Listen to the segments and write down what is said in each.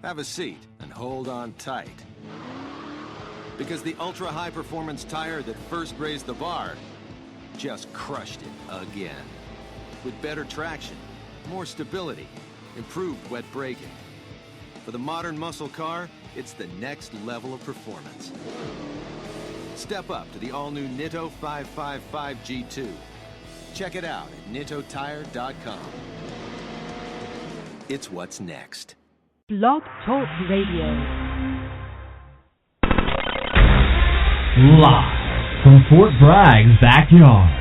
Have a seat and hold on tight. Because the ultra-high performance tire that first raised the bar just crushed it again. With better traction, more stability, improved wet braking. For the modern muscle car, it's the next level of performance. Step up to the all-new Nitto 555 G2. Check it out at nittotire.com. It's what's next. Blog Talk Radio. Live from Fort Bragg's backyard,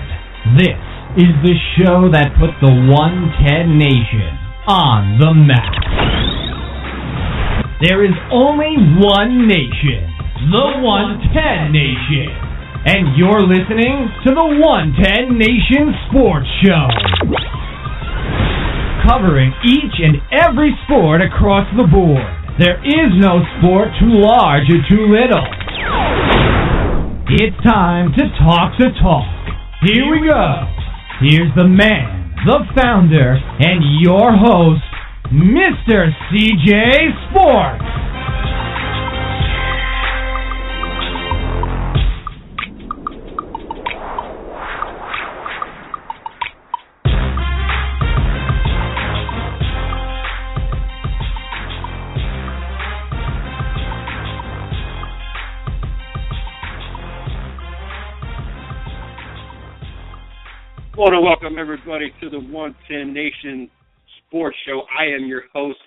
this is the show that put the 110 Nation on the map. There is only one nation, the 110 Nation, and you're listening to the 110 Nation Sports Show, covering each and every sport across the board. There is no sport too large or too little. It's time to talk the talk. Here we go. Here's the man, the founder, and your host, Mr. CJ Sports. I want to welcome everybody to the 110 Nation Sports Show. I am your host,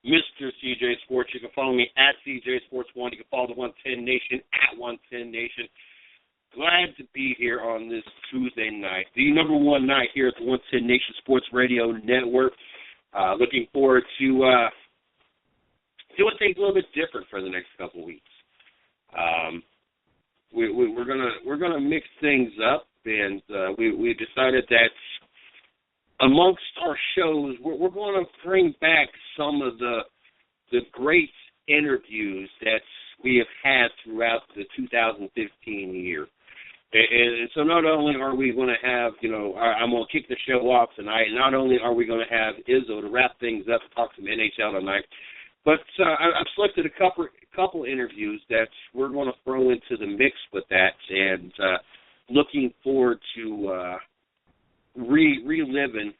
Mr. CJ Sports. You can follow me at CJ Sports 1. You can follow the 110 Nation at 110 Nation. Glad to be here on this Tuesday night, the number one night here at the 110 Nation Sports Radio Network. Looking forward to doing things a little bit different for the next couple of weeks. We're gonna mix things up. And we decided that amongst our shows, we're going to bring back some of the great interviews that we have had throughout the 2015 year. And so not only are we going to have, I'm going to kick the show off tonight, not only are we going to have Izzo to wrap things up and talk some NHL tonight, but I've selected a couple interviews that we're going to throw into the mix with that, and looking forward to reliving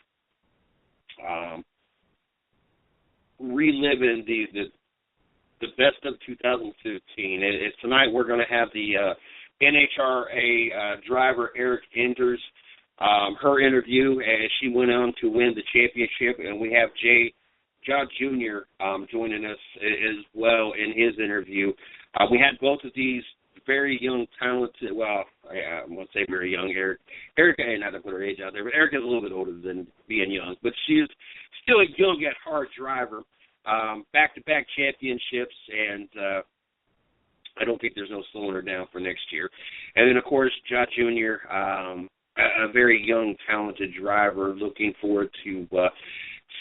the best of 2015. And tonight we're going to have the NHRA driver Eric Enders, her interview, as she went on to win the championship, and we have John Jr. Joining us as well in his interview. We had both of these very young, talented, well, I won't say very young, Erica, not to put her age out there, but Erica's a little bit older than being young, but she's still a young at heart driver, back-to-back championships, and I don't think there's no slowing her down for next year. And then, of course, John Jr., a very young, talented driver, looking forward to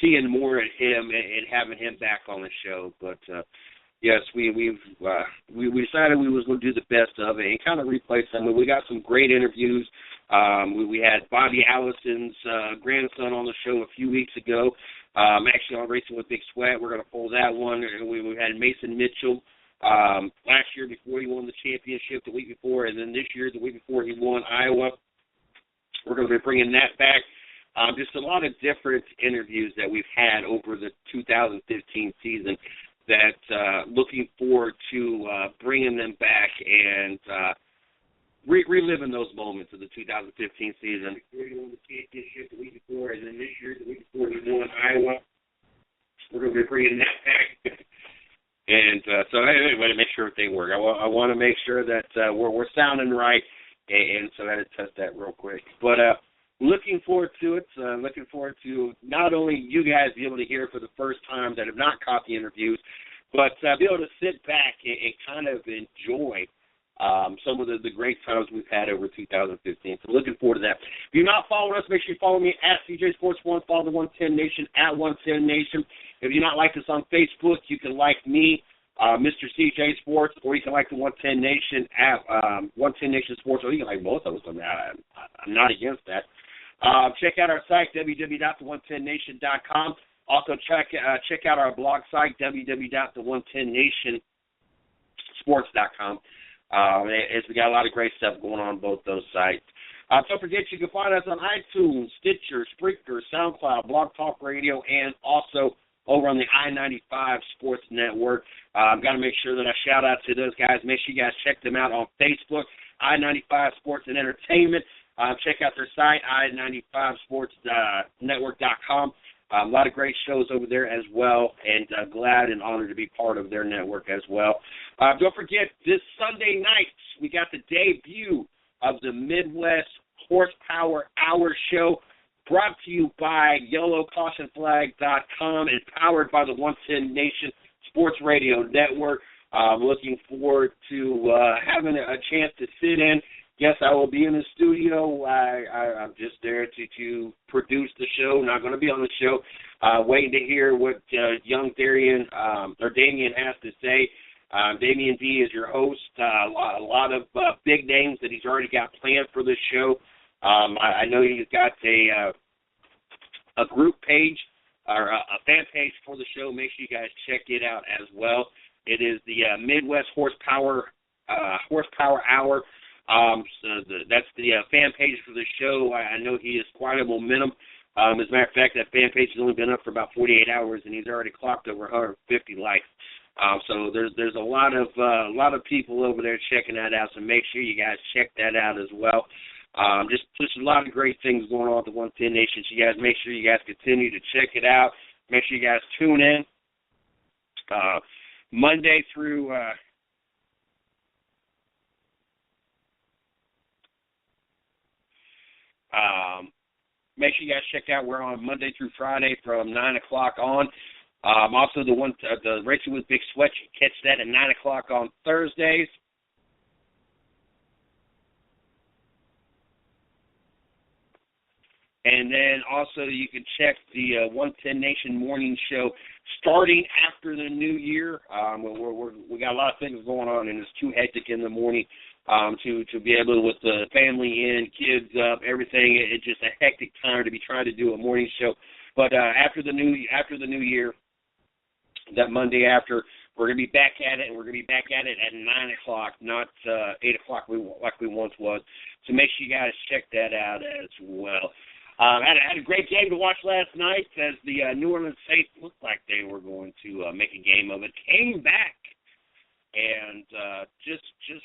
seeing more of him and having him back on the show, but yes, we decided we was going to do the best of it and kind of replay some. We got some great interviews. We had Robbie Allison's grandson on the show a few weeks ago. Actually on Racing with Big Sweat. We're going to pull that one. We had Mason Mitchell last year before he won the championship, the week before, and then this year, the week before he won Iowa. We're going to be bringing that back. Just a lot of different interviews that we've had over the 2015 season. That looking forward to bringing them back and reliving those moments of the 2015 season. We won the championship the week before, and then this year, the week before, we won Iowa. We're going to be bringing that back. And so anyway, to make sure everything works, I want to make sure that we're sounding right, and so I had to test that real quick. But looking forward to it. Looking forward to not only you guys be able to hear it for the first time that have not caught the interviews, but be able to sit back and kind of enjoy some of the great times we've had over 2015. So looking forward to that. If you're not following us, make sure you follow me at CJ Sports 1. Follow the 110 Nation at 110 Nation. If you're not like us on Facebook, you can like me, Mr. CJ Sports, or you can like the 110 Nation at 110 Nation Sports, or you can like both of us. I'm not against that. Check out our site, www.the110nation.com. Also, check out our blog site, www.the110nationsports.com. As we got a lot of great stuff going on both those sites. Don't forget, you can find us on iTunes, Stitcher, Spreaker, SoundCloud, Blog Talk Radio, and also over on the I-95 Sports Network. I've got to make sure that I shout out to those guys. Make sure you guys check them out on Facebook, I-95 Sports and Entertainment. Check out their site, I-95sportsnetwork.com. A lot of great shows over there as well, and glad and honored to be part of their network as well. Don't forget, this Sunday night, we got the debut of the Midwest Horsepower Hour Show, brought to you by YellowCautionFlag.com and powered by the 110 Nation Sports Radio Network. Looking forward to having a chance to sit in. Yes, I will be in the studio. I'm just there to produce the show. Not going to be on the show. Waiting to hear what young Damien has to say. Damien B is your host. A lot of big names that he's already got planned for this show. I know he's got a group page or a fan page for the show. Make sure you guys check it out as well. It is the Midwest Horsepower Hour. That's the fan page for the show. I know he is quite a momentum. As a matter of fact, that fan page has only been up for about 48 hours, and he's already clocked over 150 likes. So there's a lot of people over there checking that out. So make sure you guys check that out as well. Just a lot of great things going on at the 110 Nation. So you guys make sure you guys continue to check it out. Make sure you guys tune in Monday through. Make sure you guys check out. We're on Monday through Friday from 9 o'clock on. Also, the Racing with Big Sweat, you can catch that at 9 o'clock on Thursdays. And then also you can check the 110 Nation Morning Show starting after the new year. We got a lot of things going on, and it's too hectic in the morning to be able to, with the family in, kids up, everything. It's just a hectic time to be trying to do a morning show. But after the new year, that Monday after, we're going to be back at it, and we're going to be back at it at 9 o'clock, not 8 o'clock like we once was. So make sure you guys check that out as well. Had a great game to watch last night as the New Orleans Saints looked like they were going to make a game of it. Came back and just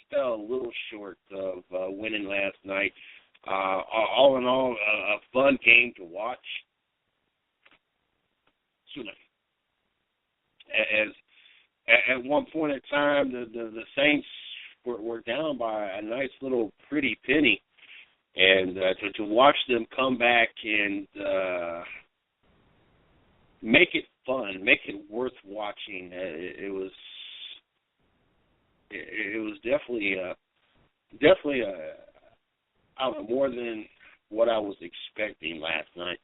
fell a little short of winning last night. All in all, a fun game to watch. As at one point in time, the Saints were down by a nice little pretty penny. And to watch them come back and make it fun, make it worth watching, it was definitely more than what I was expecting last night.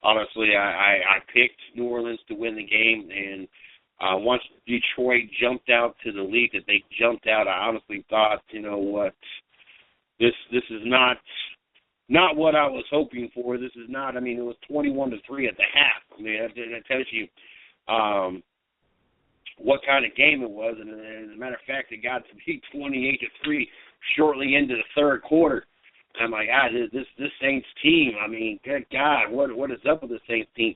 Honestly, I picked New Orleans to win the game, and once Detroit jumped out to the lead that they jumped out, I honestly thought, you know what, this is not what I was hoping for. This is not. I mean, it was 21-3 at the half. I mean, that tells you what kind of game it was. And as a matter of fact, it got to be 28-3 shortly into the third quarter. I'm like, this Saints team. I mean, good God, what is up with the Saints team?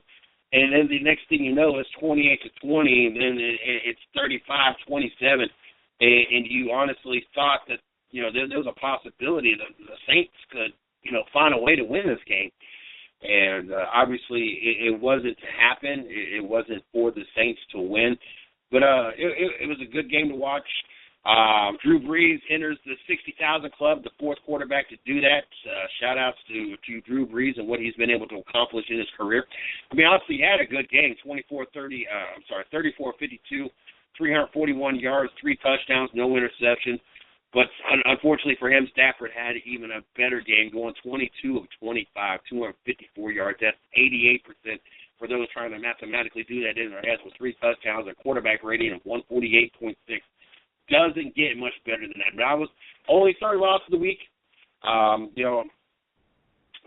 And then the next thing you know, it's 28-20, and then it's 35-27, and you honestly thought that, you know, there was a possibility that the Saints could, you know, find a way to win this game. And obviously it wasn't to happen. It wasn't for the Saints to win. But it was a good game to watch. Drew Brees enters the 60,000 club, the fourth quarterback to do that. Shout-outs to Drew Brees and what he's been able to accomplish in his career. I mean, honestly, he had a good game, 34-52, 341 yards, 3 touchdowns, no interceptions. But unfortunately for him, Stafford had even a better game, going 22 of 25, 254 yards. That's 88%. For those trying to mathematically do that in their heads, with 3 touchdowns, a quarterback rating of 148.6. Doesn't get much better than that. But I was only third loss of the week. You know,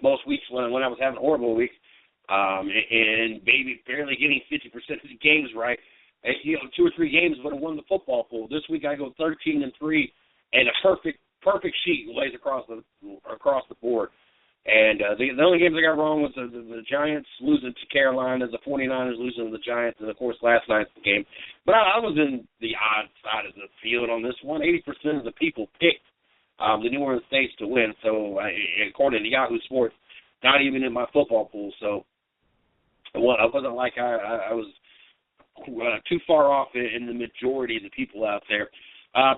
most weeks when I was having a horrible week, and maybe barely getting 50% of the games right. And, 2 or 3 games would have won the football pool. This week I go 13-3, and a perfect sheet lays across the board. And the only games I got wrong was the Giants losing to Carolina, the 49ers losing to the Giants, and, of course, last night's game. But I was in the odd side of the field on this one. 80% of the people picked the New Orleans Saints to win. So, according to Yahoo Sports, not even in my football pool. So, I wasn't like I was too far off in the majority of the people out there.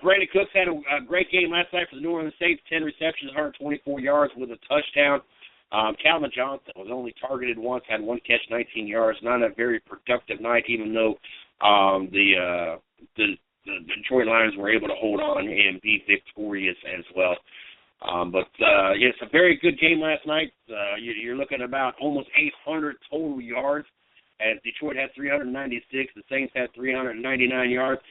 Brandon Cooks had a great game last night for the New Orleans Saints, 10 receptions, 124 yards with a touchdown. Calvin Johnson was only targeted once, had 1 catch, 19 yards. Not a very productive night, even though the Detroit Lions were able to hold on and be victorious as well. It's a very good game last night. You're looking at about almost 800 total yards, as Detroit had 396. The Saints had 399 yards.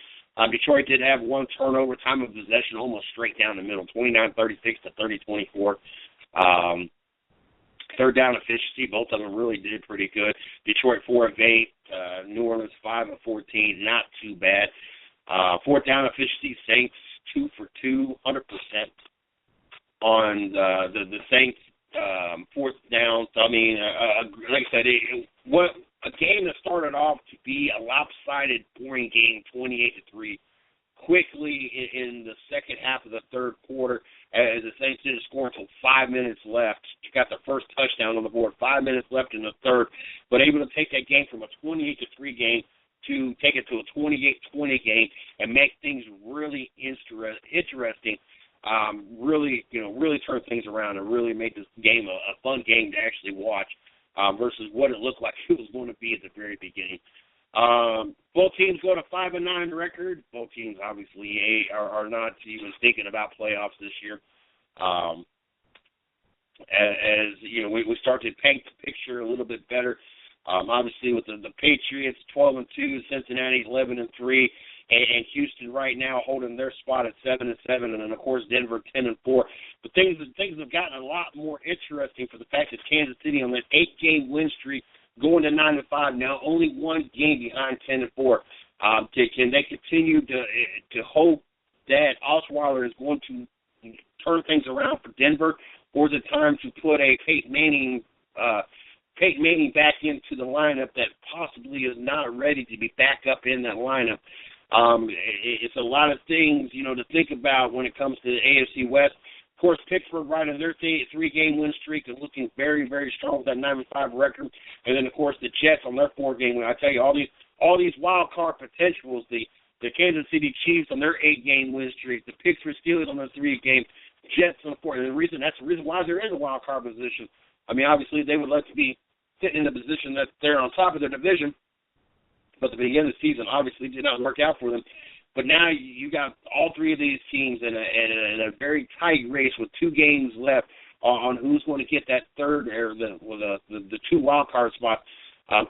Detroit did have 1 turnover, time of possession almost straight down the middle, 29-36 to 30-24. Third down efficiency, both of them really did pretty good. Detroit 4 of 8, New Orleans 5 of 14, not too bad. Fourth down efficiency, Saints 2 for 2, 100% on the Saints fourth down. So, I mean, like I said, a game that started off to be a lopsided, boring game, 28-3, quickly in the second half of the third quarter, as the Saints didn't score until 5 minutes left. You got the first touchdown on the board, 5 minutes left in the third, but able to take that game from a 28-3 game to take it to a 28-20 game and make things really interesting. Really turn things around and really make this game a fun game to actually watch. Versus what it looked like it was going to be at the very beginning. Both teams go to 5-9 record. Both teams obviously are not even thinking about playoffs this year. As you know, we start to paint the picture a little bit better. Obviously, with the Patriots 12-2, Cincinnati 11-3. And Houston right now holding their spot at 7-7, and then of course Denver 10-4. But things have gotten a lot more interesting for the fact that Kansas City on that 8-game win streak going to 9-5 now, only 1 game behind 10-4. Can they continue to hope that Osweiler is going to turn things around for Denver, or is it time to put a Peyton Manning back into the lineup that possibly is not ready to be back up in that lineup? It's a lot of things, to think about when it comes to the AFC West. Of course, Pittsburgh right on their 3-game win streak and looking very, very strong with that 9-5 record. And then, of course, the Jets on their 4-game win. I tell you, all these wild card potentials, the Kansas City Chiefs on their 8-game win streak, the Pittsburgh Steelers on their 3-game, Jets on the 4. And that's the reason why there is a wild card position. I mean, obviously, they would like to be sitting in the position that they're on top of their division. But the beginning of the season obviously did not work out for them. But now you got all 3 of these teams in a very tight race with 2 games left on who's going to get that third or the 2 wild card spots.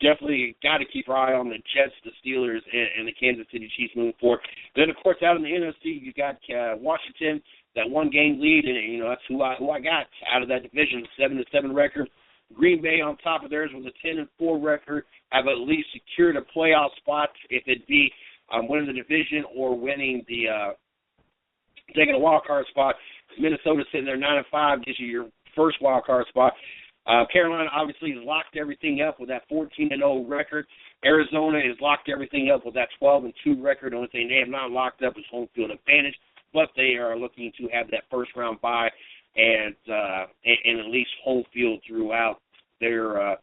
Definitely got to keep our eye on the Jets, the Steelers, and the Kansas City Chiefs moving forward. Then, of course, out in the NFC, you got Washington, that 1-game lead, and that's who I got out of that division, 7-7 record. Green Bay on top of theirs with a 10-4 record, have at least secured a playoff spot, if it be winning the division or winning taking a wild card spot. Minnesota sitting there 9-5 gives you your first wild card spot. Carolina obviously has locked everything up with that 14-0 record. Arizona has locked everything up with that 12-2 record. The only thing they have not locked up is home field advantage, but they are looking to have that first round bye and at least home field throughout their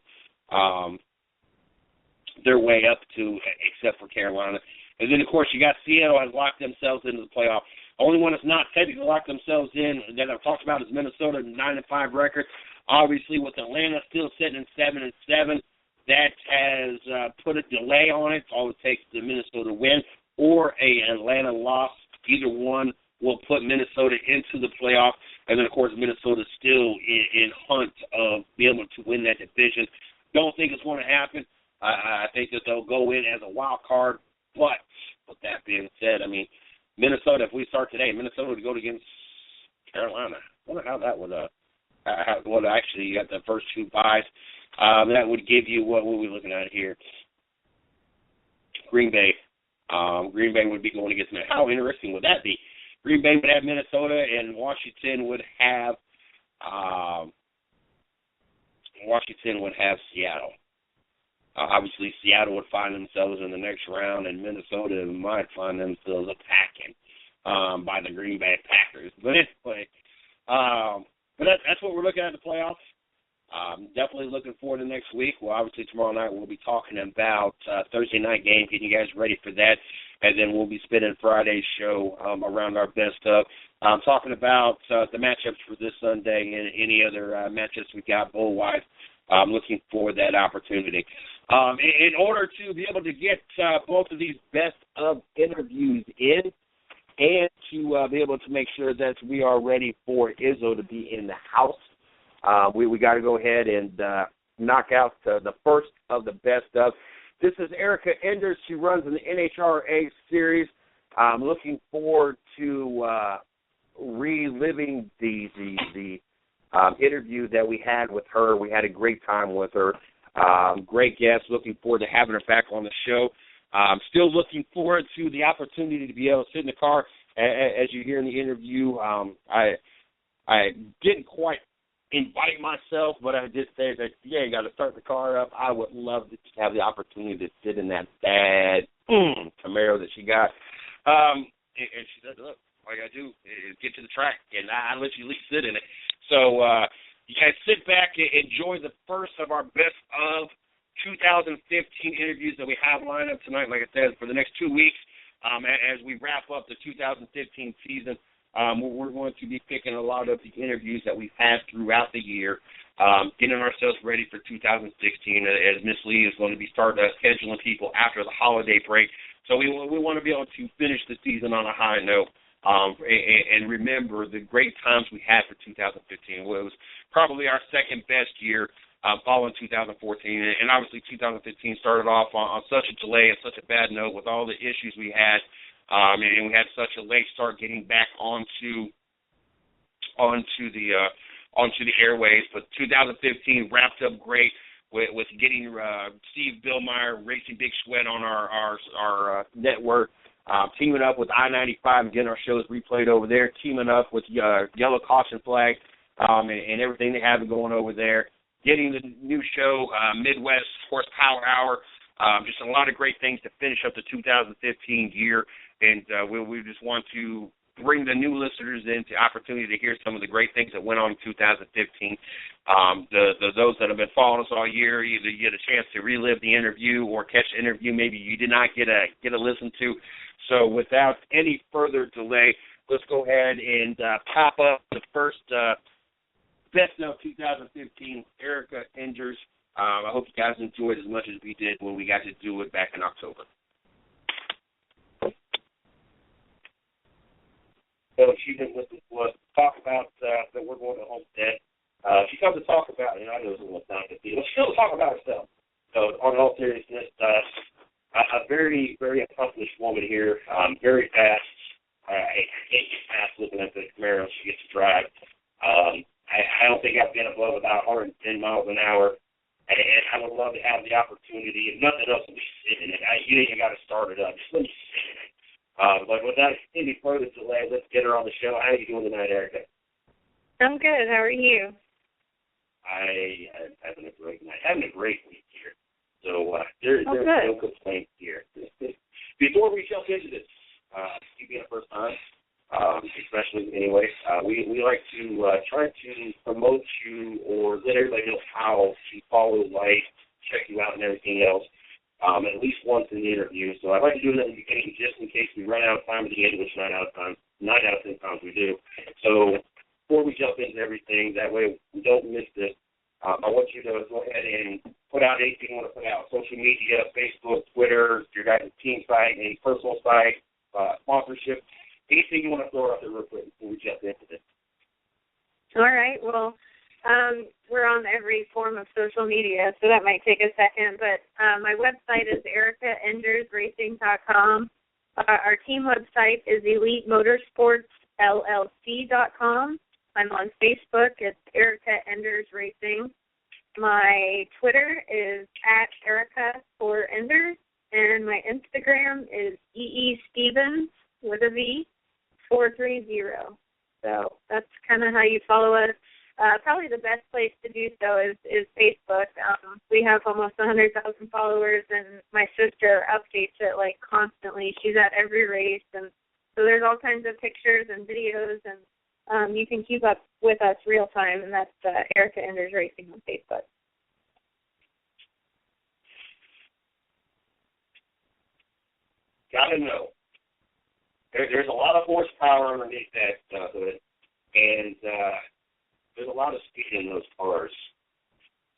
way up to, except for Carolina. And then, of course, you got Seattle has locked themselves into the playoff. The only one that's not technically locked themselves in that I've talked about is Minnesota, 9-5 record. Obviously, with Atlanta still sitting in 7-7, that has put a delay on it. All it takes is a Minnesota win or an Atlanta loss. Either one will put Minnesota into the playoff. And then, of course, Minnesota's still in hunt of being able to win that division. Don't think it's going to happen. I think that they'll go in as a wild card. But with that being said, I mean, Minnesota, if we start today, Minnesota would go against Carolina. I wonder how that would actually, you got the first 2 buys. That would give you, what were we looking at here? Green Bay. Green Bay would be going against Minnesota. How interesting would that be? Green Bay would have Minnesota, and Washington would have Seattle. Obviously, Seattle would find themselves in the next round, and Minnesota might find themselves attacking by the Green Bay Packers. But anyway, that's what we're looking at in the playoffs. Definitely looking forward to next week. Well, obviously, tomorrow night we'll be talking about Thursday night game, getting you guys ready for that. And then we'll be spinning Friday's show around our best of. Talking about the matchups for this Sunday and any other matchups we got bowl-wise. Looking for that opportunity. In order to be able to get both of these best of interviews in and to be able to make sure that we are ready for Izzo to be in the house, we got to go ahead and knock out the first of the best of. This is Erica Enders. She runs in the NHRA series. I'm looking forward to reliving the interview that we had with her. We had a great time with her. Great guest. Looking forward to having her back on the show. Still looking forward to the opportunity to be able to sit in the car. As you hear in the interview, I didn't quite invite myself, but I did say that, you got to start the car up. I would love to have the opportunity to sit in that bad Camaro that she got. And she said, look, all you got to do is get to the track, and I let you at least sit in it. So you guys sit back and enjoy the first of our best of 2015 interviews that we have lined up tonight, like I said, for the next 2 weeks. As we wrap up the 2015 season, we're going to be picking a lot of the interviews that we've had throughout the year, getting ourselves ready for 2016, as Miss Lee is going to be starting scheduling people after the holiday break. So we want to be able to finish the season on a high note. And remember the great times we had for 2015. Well, it was probably our second best year following 2014. And obviously 2015 started off on such a delay and such a bad note with all the issues we had. And we had such a late start getting back onto the airways. But 2015 wrapped up great with getting Steve Billmeyer, Racing Big Sweat on our network. Teaming up with I-95 and getting our shows replayed over there, teaming up with Yellow Caution Flag and everything they have going over there, getting the new show, Midwest Horsepower Hour, just a lot of great things to finish up the 2015 year, and we just want to bring the new listeners into opportunity to hear some of the great things that went on in 2015. Those that have been following us all year, either you get a chance to relive the interview or catch the interview maybe you did not get a listen to. So without any further delay, let's go ahead and pop up the first best of 2015, Erica Enders. I hope you guys enjoyed as much as we did when we got to do it back in October. So she didn't listen to us talk about that we're going to Homestead. She comes to talk about, and I know this is what's not going to be, but she'll talk about herself. So on all seriousness, a very, very accomplished woman here, very fast. I can't get past looking at the Camaro she gets to drive. I don't think I've been above about 110 miles an hour, and I would love to have the opportunity, if nothing else, to be sitting in it. You ain't got to start it up. Just let me sit in it. But without any further delay, let's get her on the show. How are you doing tonight, Erica? I'm good. How are you? I'm having a great night. Having a great week here. So there's no complaint here. Before we jump into this, you being the first time, especially anyway, we like to try to promote you or let everybody know how to follow, like, check you out and everything else. At least once in the interview. So I'd like to do that in the beginning just in case we run out of time at the end, which 9 out of 10 times we do. So before we jump into everything, that way we don't miss this, I want you to go ahead and put out anything you want to put out. Social media, Facebook, Twitter, your guys' team site, any personal site, sponsorship, anything you want to throw out there real quick before we jump into this. All right. Well, we're on every form of social media, so that might take a second. But my website is ericaendersracing.com. Our team website is elitemotorsportsllc.com. I'm on Facebook. It's Erica Enders Racing. My Twitter is @ARCA4Enders, and my Instagram is EEStevens with a V 430. So that's kind of how you follow us. Probably the best place to do so is Facebook. We have almost 100,000 followers, and my sister updates it like constantly. She's at every race, and so there's all kinds of pictures and videos, and you can keep up with us real time, and that's ARCA Enders Racing on Facebook. Gotta know. There's a lot of horsepower underneath that hood, and there's a lot of speed in those cars.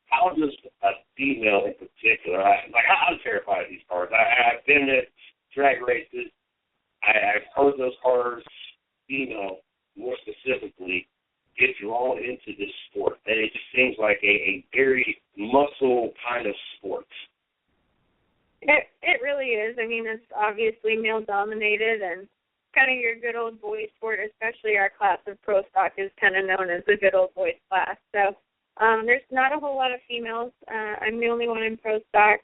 How does a female in particular, I'm terrified of these cars. I've been at drag races. I've heard those cars, female, more specifically, get drawn into this sport. And it just seems like a very muscle kind of sport. It really is. I mean, it's obviously male-dominated, and kind of your good old boy sport, especially our class of pro stock is kind of known as the good old boys class. So there's not a whole lot of females. I'm the only one in pro stock.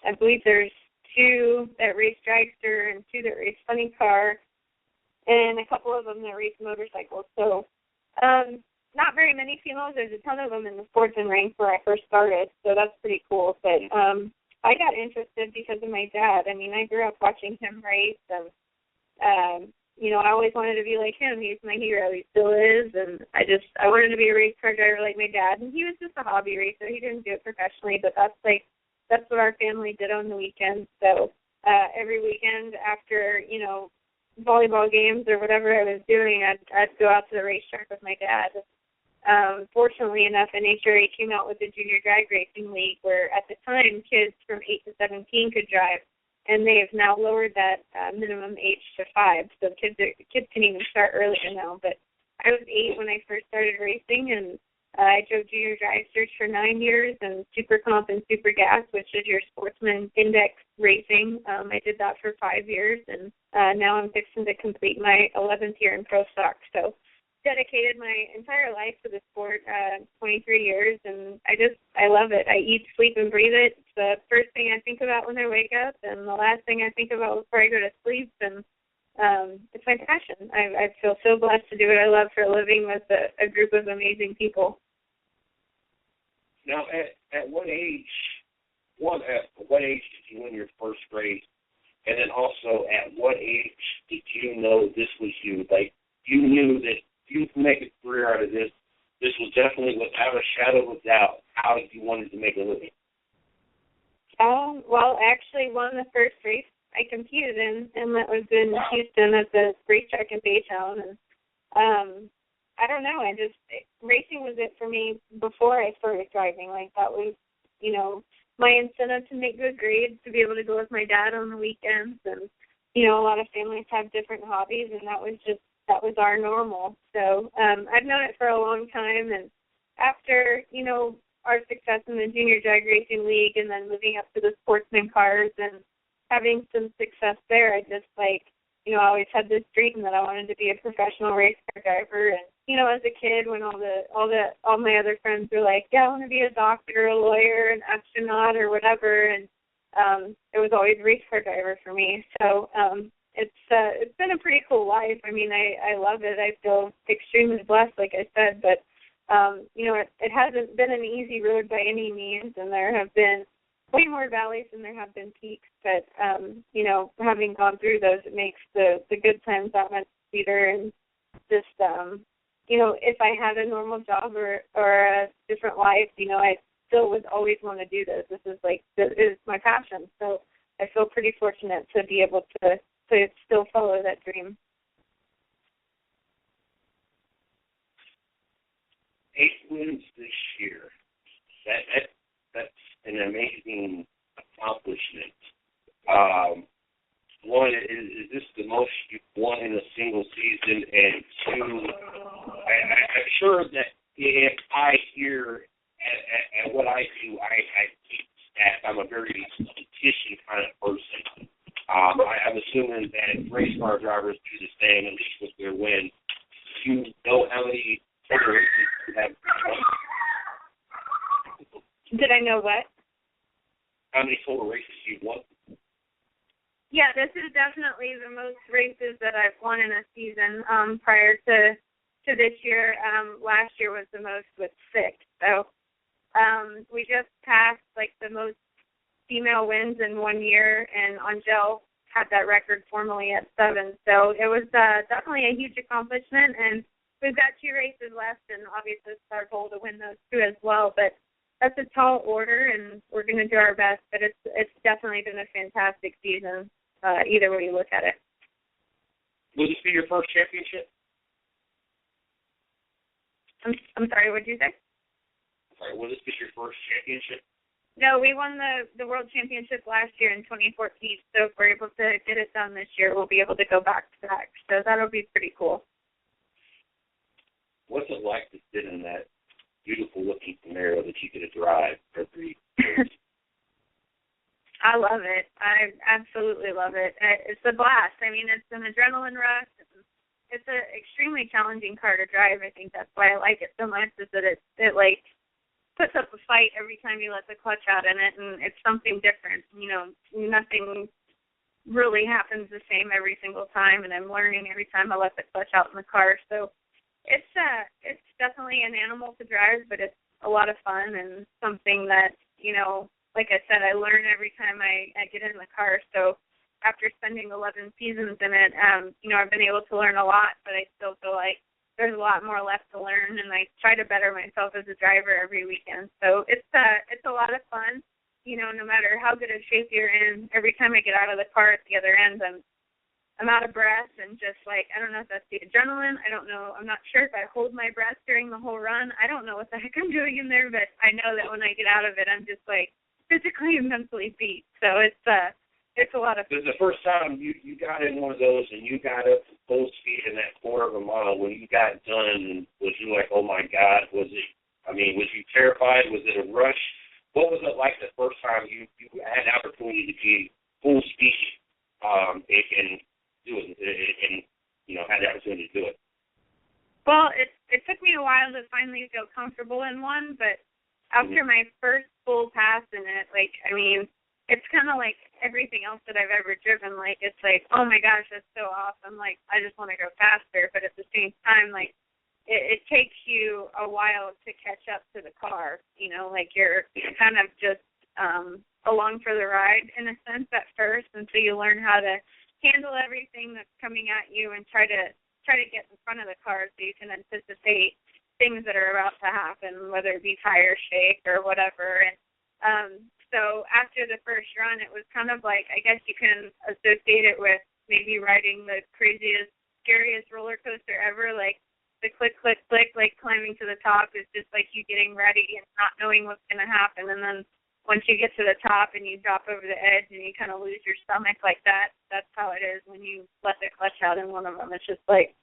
I believe there's 2 that race dragster and 2 that race funny car, and a couple of them that race motorcycles. So not very many females. There's a ton of them in the sportsman rank where I first started, so that's pretty cool. But I got interested because of my dad. I mean, I grew up watching him race, and I always wanted to be like him. He's my hero. He still is, and I wanted to be a race car driver like my dad. And he was just a hobby racer. He didn't do it professionally, but that's what our family did on the weekends. So every weekend after volleyball games or whatever I was doing, I'd go out to the racetrack with my dad. Fortunately enough, NHRA came out with the Junior Drag Racing League, where at the time kids from 8 to 17 could drive, and they have now lowered that minimum age to 5, so kids can even start earlier now. But I was 8 when I first started racing, and I drove junior dragsters for 9 years, and Super Comp and Super Gas, which is your sportsman index racing. I did that for 5 years, and now I'm fixing to complete my 11th year in pro stock. So dedicated my entire life to the sport, 23 years, and I love it. I eat, sleep, and breathe it. It's the first thing I think about when I wake up, and the last thing I think about before I go to sleep, and it's my passion. I feel so blessed to do what I love for a living with a group of amazing people. Now, at what age did you win your first race, and then also at what age did you know this was you? Like, you knew that you could make a career out of this. This was definitely, without a shadow of a doubt, how you wanted to make a living. Well, I actually won the first race I competed in, and that was in Houston at the racetrack in Baytown. And I don't know, racing was it for me before I started driving. Like, that was, my incentive to make good grades, to be able to go with my dad on the weekends. And, a lot of families have different hobbies, and that was our normal. So I've known it for a long time, and after, our success in the Junior Drag Racing League and then moving up to the sportsman cars and having some success there, I just, I always had this dream that I wanted to be a professional race car driver. And, as a kid, when all my other friends were like, yeah, I want to be a doctor, a lawyer, an astronaut, or whatever, and it was always race car driver for me. So it's been a pretty cool life. I mean, I love it. I feel extremely blessed, like I said, but it hasn't been an easy road by any means, and there have been way more valleys than there have been peaks. But having gone through those, it makes the good times that much sweeter. And just if I had a normal job or a different life, I still would always want to do this. This is my passion. So I feel pretty fortunate to be able to still follow that dream. 8 wins this year. That's an amazing accomplishment. One, is this the most you've won in a single season? And 2, I'm sure that if I hear at what I do, I keep stats. I'm a very competition kind of person. I'm assuming that race car drivers do the same, at least with their wins. Do you know how many races you have? Did I know what? How many total races you've won? Yeah, this is definitely the most races that I've won in a season. Prior to this year, last year was the most with 6. So we just passed like the most female wins in 1 year, and Angel had that record formally at 7. So it was definitely a huge accomplishment, and we've got 2 races left, and obviously it's our goal to win those 2 as well. But that's a tall order, and we're going to do our best. But it's definitely been a fantastic season, either way you look at it. Will this be your first championship? I'm sorry, what did you say? Sorry, will this be your first championship? No, we won the World Championship last year in 2014, so if we're able to get it done this year, we'll be able to go back to back. So that'll be pretty cool. What's it like to sit in that beautiful-looking Camaro that you get to drive for 3 years? I love it. I absolutely love it. It's a blast. I mean, it's an adrenaline rush. It's an extremely challenging car to drive. I think that's why I like it so much, is that it like puts up a fight every time you let the clutch out in it, and it's something different. You know, nothing really happens the same every single time, and I'm learning every time I let the clutch out in the car. So it's definitely an animal to drive, but it's a lot of fun and something that, you know, like I said, I learn every time I get in the car. So after spending 11 seasons in it, you know, I've been able to learn a lot, but I still feel like there's a lot more left to learn, and I try to better myself as a driver every weekend. So it's a lot of fun, you know, no matter how good a shape you're in. Every time I get out of the car at the other end, I'm out of breath and just like, I don't know if that's the adrenaline. I don't know. I'm not sure if I hold my breath during the whole run. I don't know what the heck I'm doing in there, but I know that when I get out of it, I'm just like physically and mentally beat. So it's a lot of fun. This is the first time you got in one of those and you got up to full speed in that quarter of a mile. When you got done, was you like, oh my God, was you terrified? Was it a rush? What was it like the first time you had an opportunity to be full speed and do it, and, you know, had the opportunity to do it? Well, it took me a while to finally feel comfortable in one, but after my first full pass in it, like, I mean, it's kind of like everything else that I've ever driven. Like, it's like, oh my gosh, that's so awesome. Like, I just want to go faster. But at the same time, like, it takes you a while to catch up to the car. You know, like you're kind of just along for the ride in a sense at first, and so you learn how to handle everything that's coming at you and try to get in front of the car so you can anticipate things that are about to happen, whether it be tire shake or whatever. And so after the first run, it was kind of like, I guess you can associate it with maybe riding the craziest, scariest roller coaster ever. Like the click, click, click, like climbing to the top is just like you getting ready and not knowing what's going to happen. And then once you get to the top and you drop over the edge and you kind of lose your stomach like that, that's how it is when you let the clutch out in one of them. It's just like,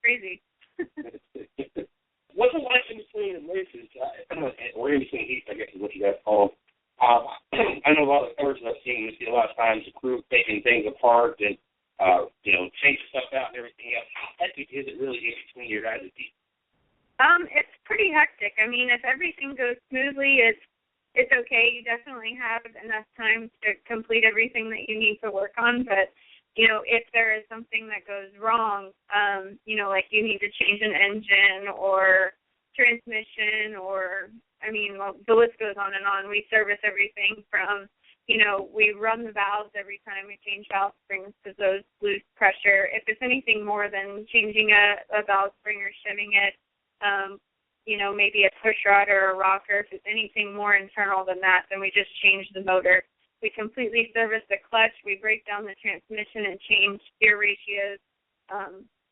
crazy. What's it like in between the races, or in between heats, I guess is what you guys call them? I know a lot of cars I've seen, you see a lot of times the crew taking things apart and, you know, changing stuff out and everything else. How hectic is it really in between your guys' heats? It's pretty hectic. I mean, if everything goes smoothly, it's okay. You definitely have enough time to complete everything that you need to work on. But, you know, if there is something that goes wrong, you know, like you need to change an engine or transmission or, I mean, well, the list goes on and on. We service everything from, you know, we run the valves every time we change valve springs because those lose pressure. If it's anything more than changing a valve spring or shimming it, you know, maybe a push rod or a rocker. If it's anything more internal than that, then we just change the motor. We completely service the clutch. We break down the transmission and change gear ratios.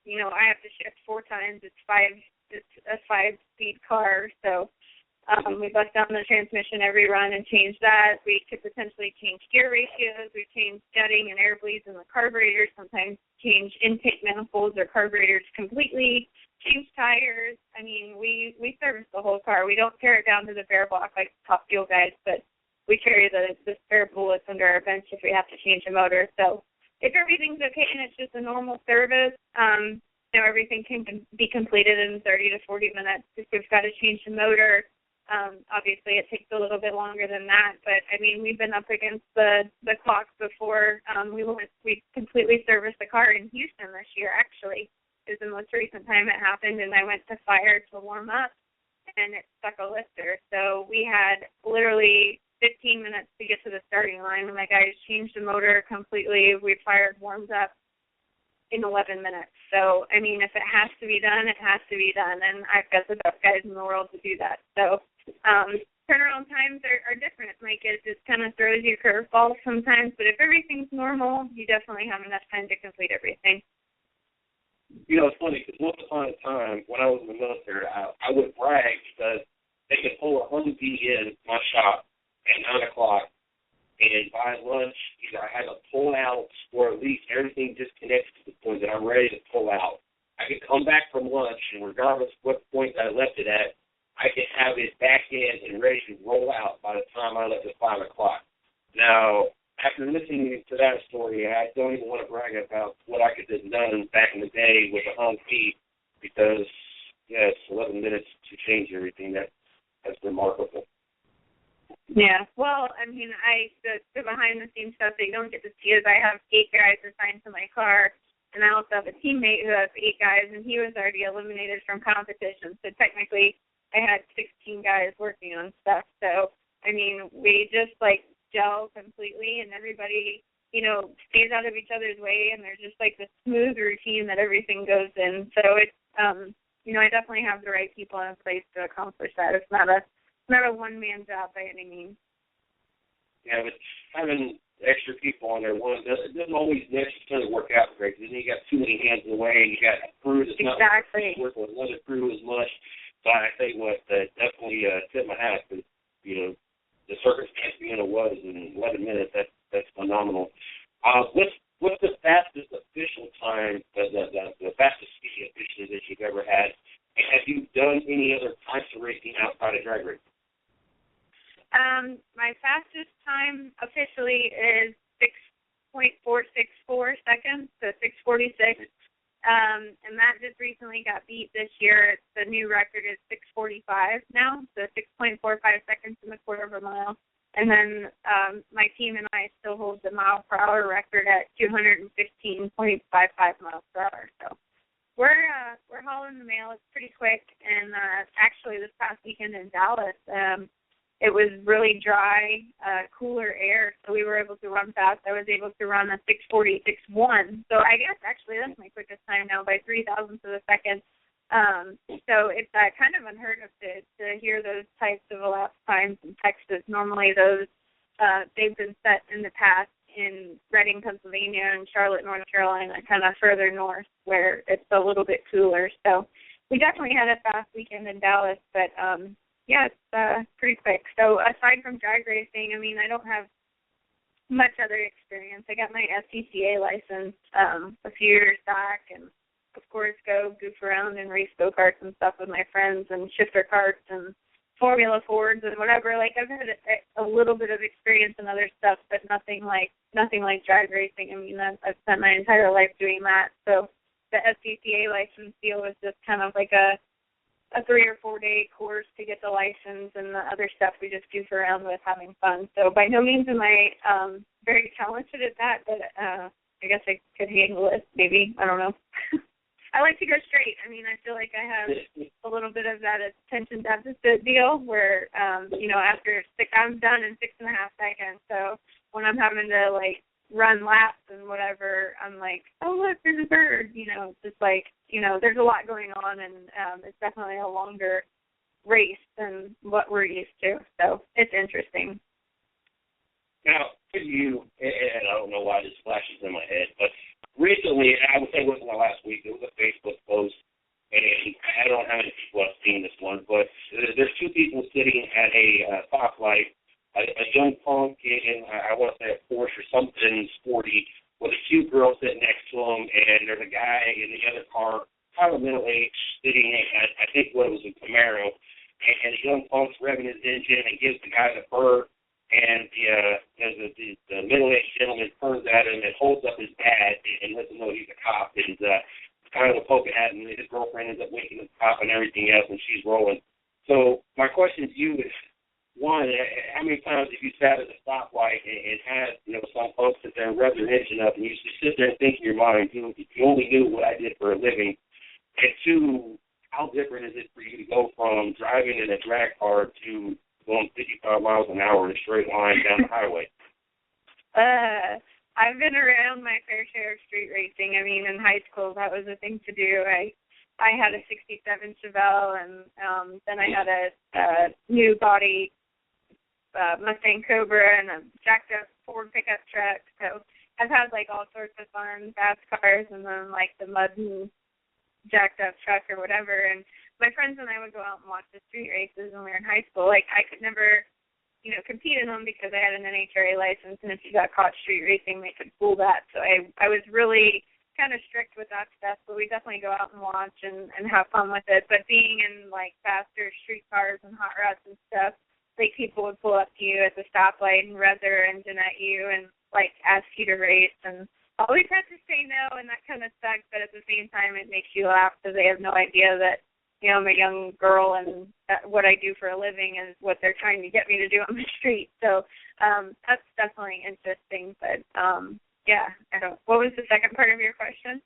You know, I have to shift 4 times. It's a 5-speed car, so we bust down the transmission every run and change that. We could potentially change gear ratios. We change jetting and air bleeds in the carburetors, sometimes change intake manifolds or carburetors completely, change tires. I mean, we service the whole car. We don't tear it down to the bare block like Top Fuel guys, but we carry the spare bullets under our bench if we have to change a motor. So if everything's okay and it's just a normal service, you know, everything can be completed in 30 to 40 minutes. If we've got to change the motor, Obviously, it takes a little bit longer than that, but I mean, we've been up against the clock before. We completely serviced the car in Houston this year. Actually, is the most recent time it happened, and I went to fire to warm up, and it stuck a lifter. So we had literally 15 minutes to get to the starting line. My guys changed the motor completely. We fired, warmed up in 11 minutes. So, I mean, if it has to be done, it has to be done, and I've got the best guys in the world to do that. So turnaround times are different. Like, it just kind of throws you curveballs sometimes, but if everything's normal, you definitely have enough time to complete everything. You know, it's funny, because once upon a time, when I was in the military, I would brag because they could pull a HUMP in my shop at 9 o'clock, and by lunch, either I had to pull out or at least everything disconnected to the point that I'm ready to pull out. I could come back from lunch, and regardless of what point I left it at, I could have it back in and ready to roll out by the time I left at 5 o'clock. Now, after listening to that story, I don't even want to brag about what I could have done back in the day with a HUMP because, yes, 11 minutes to change everything. That's remarkable. Yeah, well, I mean, the behind-the-scenes stuff they don't get to see is I have 8 guys assigned to my car, and I also have a teammate who has 8 guys, and he was already eliminated from competition. So technically, I had 16 guys working on stuff. So, I mean, we just, gel completely, and everybody, stays out of each other's way, and there's just, this smooth routine that everything goes in. So it's, I definitely have the right people in place to accomplish that. It's not a one-man job by any means. Yeah, but having extra people on there, it doesn't always necessarily work out great, because then you got too many hands in the way, and you got a crew that's not working with another crew as much. So I think definitely tip my hat, because, the circumstance being it was in 11 minutes, that's phenomenal. What's the fastest official time, the fastest speed officially that you've ever had? And have you done any other types of racing outside of drag racing? My fastest time officially is 6.464 seconds, so 6:46. And that just recently got beat this year. The new record is 6:45 now, so 6.45 seconds in the quarter of a mile. And then my team and I still hold the mile-per-hour record at 215.55 miles per hour. So we're hauling the mail. It's pretty quick. And actually, this past weekend in Dallas, it was really dry, cooler air, so we were able to run fast. I was able to run a 6:46.1. So I guess actually that's my quickest time now by 0.003 of a second. So it's kind of unheard of to hear those types of elapsed times in Texas. Normally those they've been set in the past in Reading, Pennsylvania, and Charlotte, North Carolina, kind of further north where it's a little bit cooler. So we definitely had a fast weekend in Dallas, but yeah, it's pretty quick. So aside from drag racing, I mean, I don't have much other experience. I got my SCCA license a few years back, and of course go goof around and race go-karts and stuff with my friends and shifter karts and Formula Fords and whatever. I've had a little bit of experience in other stuff, but nothing like drag racing. I mean, I've spent my entire life doing that. So the SCCA license deal was just kind of like a 3 or 4 day course to get the license, and the other stuff we just goof around with having fun. So by no means am I very talented at that, but I guess I could handle it, maybe. I don't know. I like to go straight. I mean, I feel like I have a little bit of that attention deficit deal where, after I'm done in 6.5 seconds. So when I'm having to, run laps and whatever, I'm like, oh, look, there's a bird. It's just there's a lot going on, and it's definitely a longer race than what we're used to. So it's interesting. Now, for you, and I don't know why this flashes in my head, but recently, I would say it wasn't last week, it was a Facebook post, and I don't know how many people have seen this one, but there's 2 people sitting at a stoplight, a young punk in, I want to say a Porsche or something sporty, with a cute girl sitting next to him, and there's a guy in the other car, kind of middle-aged, sitting at, I think what it was a Camaro, and the young punk's revving his engine and gives the guy the bird. And the middle-aged gentleman turns at him and holds up his badge and lets him know he's a cop. And kind of a poke at him. His girlfriend ends up waking the cop and everything else, and she's rolling. So my question question to you is, one, how many times have you sat at a stoplight and had, some folks sit there and rev their engine up, and you just sit there and think in your mind, you only knew what I did for a living. And two, how different is it for you to go from driving in a drag car to going 55 miles an hour in a straight line down the highway? I've been around my fair share of street racing. I mean, in high school, that was a thing to do. I had a 67 Chevelle, and then I had a new body Mustang Cobra and a jacked up Ford pickup truck. So I've had like all sorts of fun fast cars, and then like the mud and jacked up truck or whatever. And my friends and I would go out and watch the street races when we were in high school. Like I could never, compete in them because I had an NHRA license, and if you got caught street racing, they could pull that. So I was really kind of strict with that stuff, but we definitely go out and watch and have fun with it. But being in like faster street cars and hot rods and stuff, like people would pull up to you at the stoplight and rev their engine at you and like ask you to race, and always had to say no, and that kind of sucks. But at the same time, it makes you laugh because they have no idea that I'm a young girl and what I do for a living is what they're trying to get me to do on the street. So that's definitely interesting. But yeah, what was the second part of your question?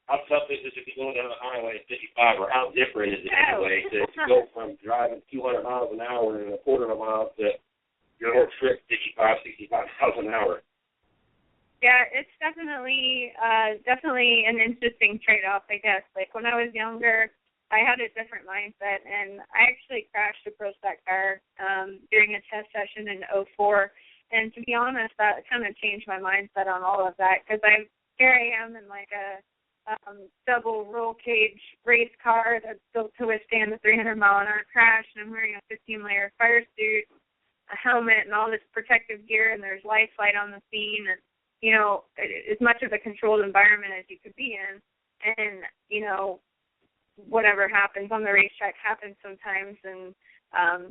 How tough is it to be going down the highway at 55, or how different is it anyway to go from driving 200 miles an hour and a quarter of a mile to your old trip 65 miles an hour? Yeah, it's definitely an interesting trade-off, I guess. Like when I was younger, I had a different mindset, and I actually crashed a Pro Stock car during a test session in 2004. And to be honest, that kind of changed my mindset on all of that, because here I am in like a double roll cage race car that's built to withstand the 300-mile-an-hour crash, and I'm wearing a 15-layer fire suit, a helmet, and all this protective gear, and there's light on the scene, and as much of a controlled environment as you could be in, and whatever happens on the racetrack happens sometimes, and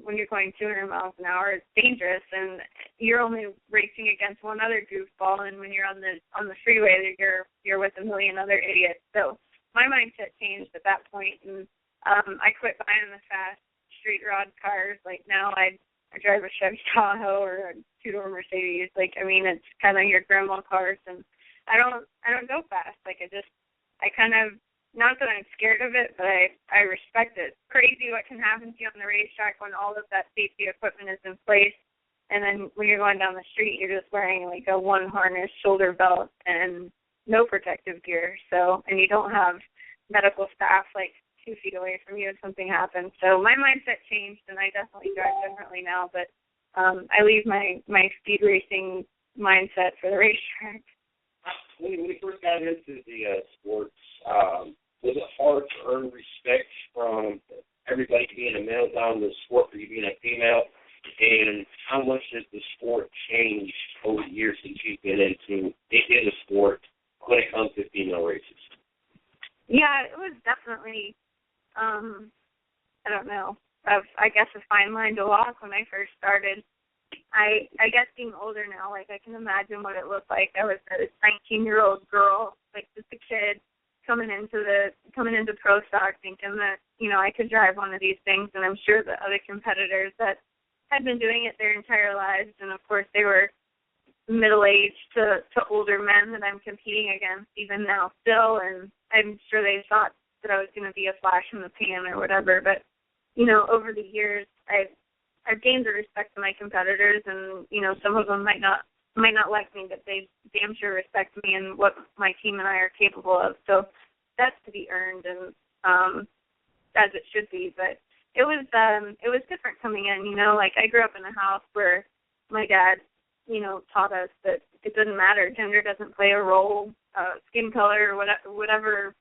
when you're going 200 miles an hour, it's dangerous, and you're only racing against one other goofball, and when you're on the freeway, you're with a million other idiots. So my mindset changed at that point, and I quit buying the fast street rod cars. Like now I drive a Chevy Tahoe or a two-door Mercedes. Like, I mean, it's kind of your grandma cars, and I don't go fast. Like I kind of, not that I'm scared of it, but I respect it. It's crazy what can happen to you on the racetrack when all of that safety equipment is in place, and then when you're going down the street, you're just wearing like a one harness shoulder belt and no protective gear. So, and you don't have medical staff like 2 feet away from you if something happens. So my mindset changed, and I definitely drive differently now, but I leave my speed racing mindset for the racetrack. When you first got into the sports, was it hard to earn respect from everybody being a male down to the sport for you being a female? And how much has the sport changed over the years since you've been in the sport when it comes to female races? Yeah, it was definitely, I don't know, I guess a fine line to walk when I first started. I guess being older now, like I can imagine what it looked like. I was a 19-year-old girl, like just a kid, coming into Pro Stock thinking that, I could drive one of these things, and I'm sure the other competitors that had been doing it their entire lives, and of course they were middle-aged to older men that I'm competing against even now still, and I'm sure they thought that I was going to be a flash in the pan or whatever, but, over the years I've gained the respect of my competitors, and, some of them might not like me, but they damn sure respect me and what my team and I are capable of. So that's to be earned, and as it should be. But it was different coming in. Like I grew up in a house where my dad, taught us that it doesn't matter. Gender doesn't play a role. Skin color, whatever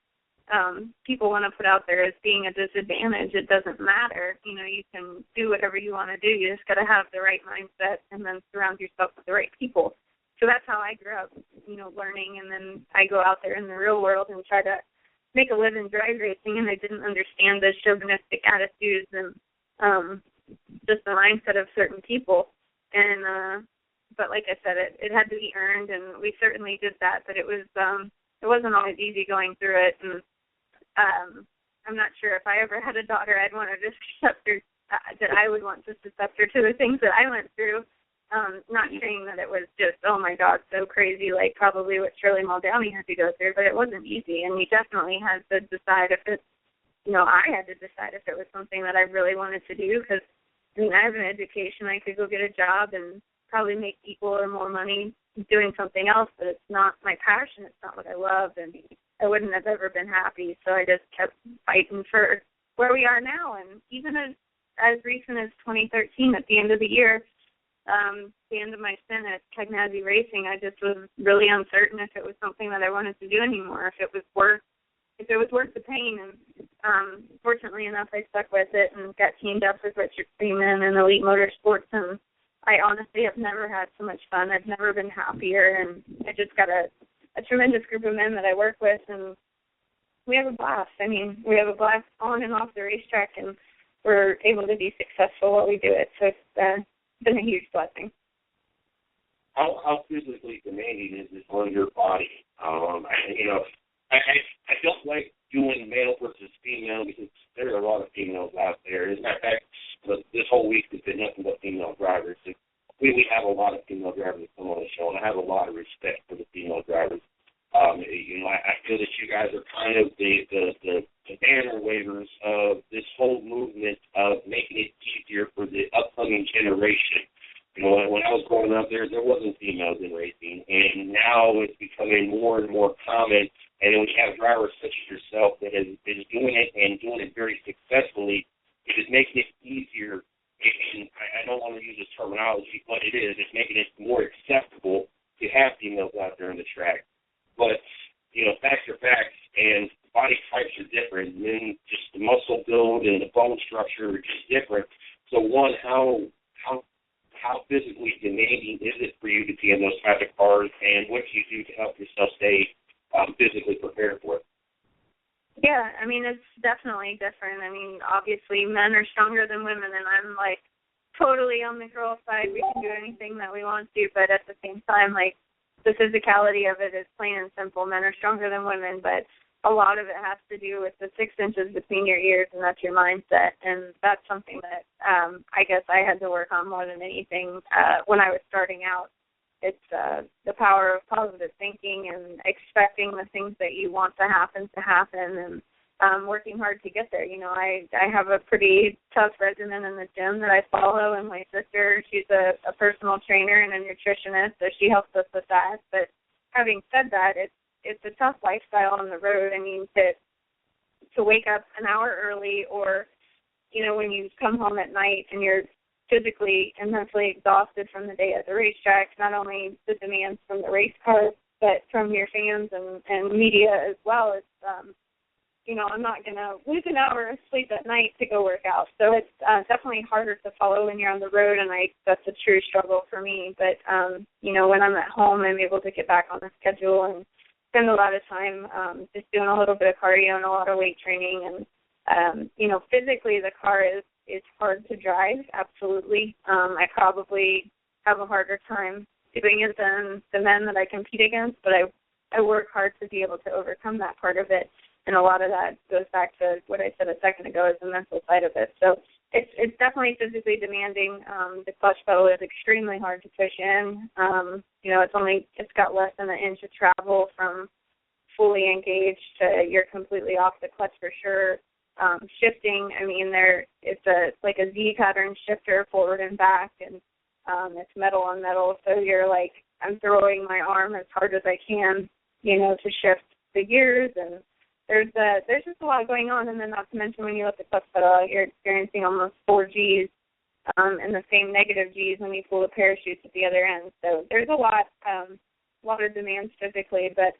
people want to put out there as being a disadvantage, it doesn't matter. You can do whatever you want to do. You just got to have the right mindset and then surround yourself with the right people. So that's how I grew up, learning. And then I go out there in the real world and try to make a living drag racing, and I didn't understand the chauvinistic attitudes and just the mindset of certain people. And but like I said, it had to be earned, and we certainly did that. But it wasn't always easy going through it. And I'm not sure if I ever had a daughter, I'd want to just accept her that I would want to accept her to the things that I went through. Not saying that it was just, oh my God, so crazy, like probably what Shirley Muldowney had to go through, but it wasn't easy, and you definitely had to decide if it's, I had to decide if it was something that I really wanted to do, because I have an education, I could go get a job and probably make equal or more money doing something else, but it's not my passion, it's not what I love, and I wouldn't have ever been happy, so I just kept fighting for where we are now, and even as recent as 2013, at the end of the year, the end of my stint at Cagnazzi Racing, I just was really uncertain if it was something that I wanted to do anymore, if it was worth the pain. And fortunately enough, I stuck with it and got teamed up with Richard Freeman and Elite Motorsports, and I honestly have never had so much fun. I've never been happier, and I just got a tremendous group of men that I work with, and we have a blast. I mean, we have a blast on and off the racetrack, and we're able to be successful while we do it. So it's been a huge blessing. How physically demanding is this on your body? I don't like doing male versus female because there are a lot of females out there. As a matter of fact, this whole week has been nothing but female drivers. We have a lot of female drivers that come on the show, and I have a lot of respect for the female drivers. I feel that you guys are kind of the banner wavers of this whole movement of making it easier for the upcoming generation. When I was growing up, there wasn't females in racing, and now it's becoming more and more common. And then when you have drivers such as yourself that is doing it and doing it very successfully, it is making it easier. And I don't want to use this terminology, but it is. It's making it more acceptable to have females out there on the track. But, facts are facts, and body types are different. And then just the muscle build and the bone structure are just different. So, one, how physically demanding is it for you to be in those type of cars, and what do you do to help yourself stay physically prepared for it? Yeah, I mean, it's definitely different. I mean, obviously men are stronger than women, and I'm, totally on the girl side. We can do anything that we want to, but at the same time, the physicality of it is plain and simple. Men are stronger than women, but a lot of it has to do with the 6 inches between your ears, and that's your mindset. And that's something that I guess I had to work on more than anything when I was starting out. It's the power of positive thinking and expecting the things that you want to happen, and working hard to get there. I have a pretty tough regimen in the gym that I follow, and my sister, she's a personal trainer and a nutritionist, so she helps us with that. But having said that, it's a tough lifestyle on the road. I mean, to wake up an hour early, or, when you come home at night and you're physically and mentally exhausted from the day at the racetrack, not only the demands from the race cars, but from your fans and media as well. It's, I'm not going to lose an hour of sleep at night to go work out. So it's definitely harder to follow when you're on the road, and that's a true struggle for me. But, when I'm at home, I'm able to get back on the schedule and spend a lot of time just doing a little bit of cardio and a lot of weight training. And, physically the car is hard to drive, absolutely. I probably have a harder time doing it than the men that I compete against, but I work hard to be able to overcome that part of it. And a lot of that goes back to what I said a second ago, is the mental side of it. So it's definitely physically demanding. The clutch pedal is extremely hard to push in. It's got less than an inch of travel from fully engaged to you're completely off the clutch for sure. Shifting, I mean, it's a Z pattern shifter forward and back, and it's metal on metal. So you're I'm throwing my arm as hard as I can, to shift the gears, and there's just a lot going on. And then not to mention when you let the clutch pedal out, you're experiencing almost 4 Gs and the same negative Gs when you pull the parachutes at the other end. So there's a lot of demands physically, but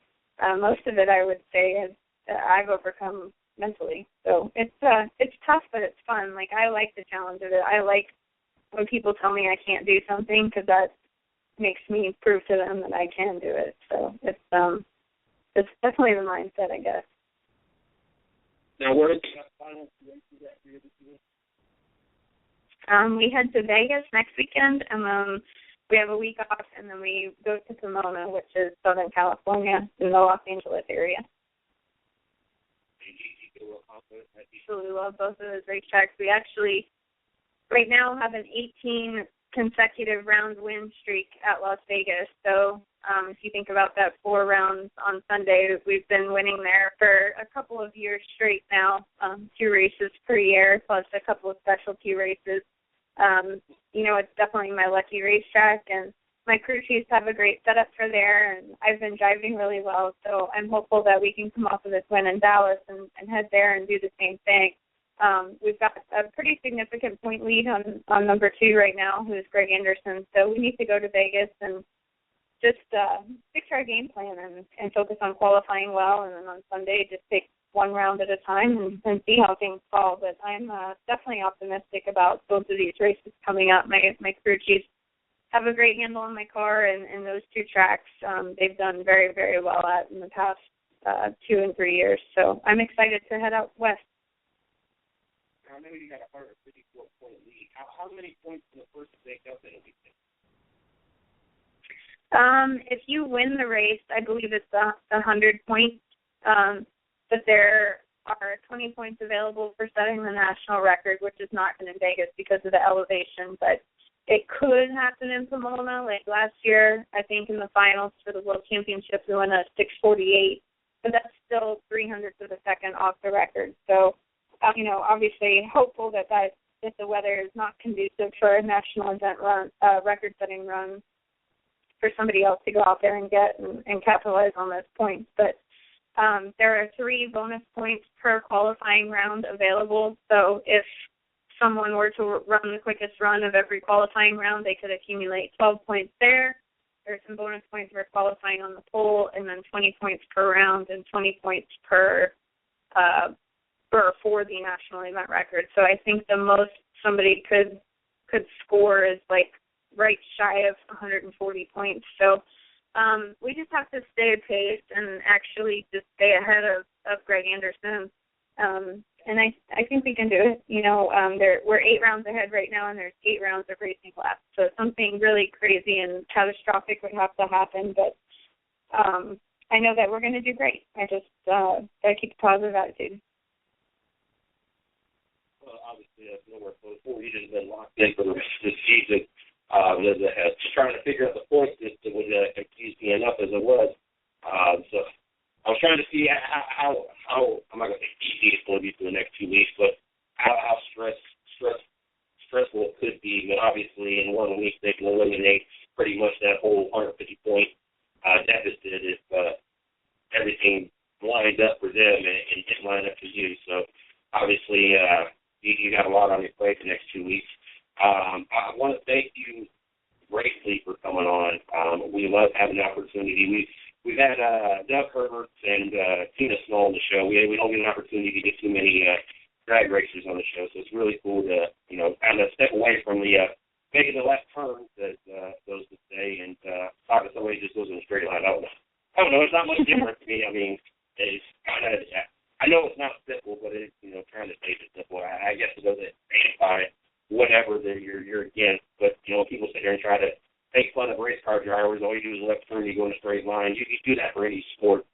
most of it I would say I've overcome mentally. So it's tough, but it's fun. I like the challenge of it. I like when people tell me I can't do something, because that makes me prove to them that I can do it. So it's definitely the mindset, I guess. Now, where is the final races at here this year? We head to Vegas next weekend, and then we have a week off, and then we go to Pomona, which is Southern California, in the Los Angeles area. Absolutely love both of those racetracks. We actually right now have an 18 consecutive round win streak at Las Vegas. So if you think about that 4 rounds on Sunday, we've been winning there for a couple of years straight now, 2 races per year plus a couple of specialty races. It's definitely my lucky racetrack, and my crew chiefs have a great setup for there, and I've been driving really well, so I'm hopeful that we can come off of this win in Dallas and head there and do the same thing. We've got a pretty significant point lead on number 2 right now, who is Greg Anderson, so we need to go to Vegas and just stick to our game plan and focus on qualifying well, and then on Sunday just take 1 round at a time and see how things fall. But I'm definitely optimistic about both of these races coming up. My crew chiefs have a great handle on my car, and those 2 tracks they've done very, very well at in the past 2 and 3 years. So I'm excited to head out west. I know you got a 154-point lead. How many points in the first make up in a weekend? If you win the race, I believe it's 100 points. But there are 20 points available for setting the national record, which is not going in Vegas because of the elevation. But it could happen in Pomona. Like last year, I think in the finals for the World Championship, we won a 6:48. But that's still 300th of a second off the record. So, obviously hopeful that the weather is not conducive for a national event run, record-setting run for somebody else to go out there and get and capitalize on those points. But there are 3 bonus points per qualifying round available. So if someone were to run the quickest run of every qualifying round, they could accumulate 12 points there. There's some bonus points for qualifying on the pole, and then 20 points per round and 20 points for the national event record. So I think the most somebody could score is like right shy of 140 points. So we just have to stay pace and actually just stay ahead of Greg Anderson. And I think we can do it. We're 8 rounds ahead right now, and there's 8 rounds of racing left. So something really crazy and catastrophic would have to happen. But I know that we're going to do great. I just got to keep a positive attitude. Well, obviously, that's nowhere close. 4 years has been locked in for the rest of the season. Just trying to figure out the point system would confuse me enough as it was. So I was trying to see how I'm not going to say easy it's going to be for the next 2 weeks, but how stressful it could be. But obviously, in 1 week, they can eliminate pretty much that whole 150-point deficit if everything lined up for them and didn't line up for you. So obviously, you got a lot on your plate the next 2 weeks. I want to thank you greatly for coming on. We love having the opportunity. We've had Doug Herbert and Tina Snow on the show. We don't get an opportunity to get too many drag racers on the show, so it's really cool to kind of step away from the making the left turn that those would say and talk to somebody who just goes in a straight line. I don't know. It's not much different to me. I mean, it's kind of. I know it's not simple, but it's trying to make it simple. I guess it doesn't amplify whatever that you're against. But people sit there and try to make fun of race car drivers. All you do is left turn, you go in a straight line. You do that for any sport.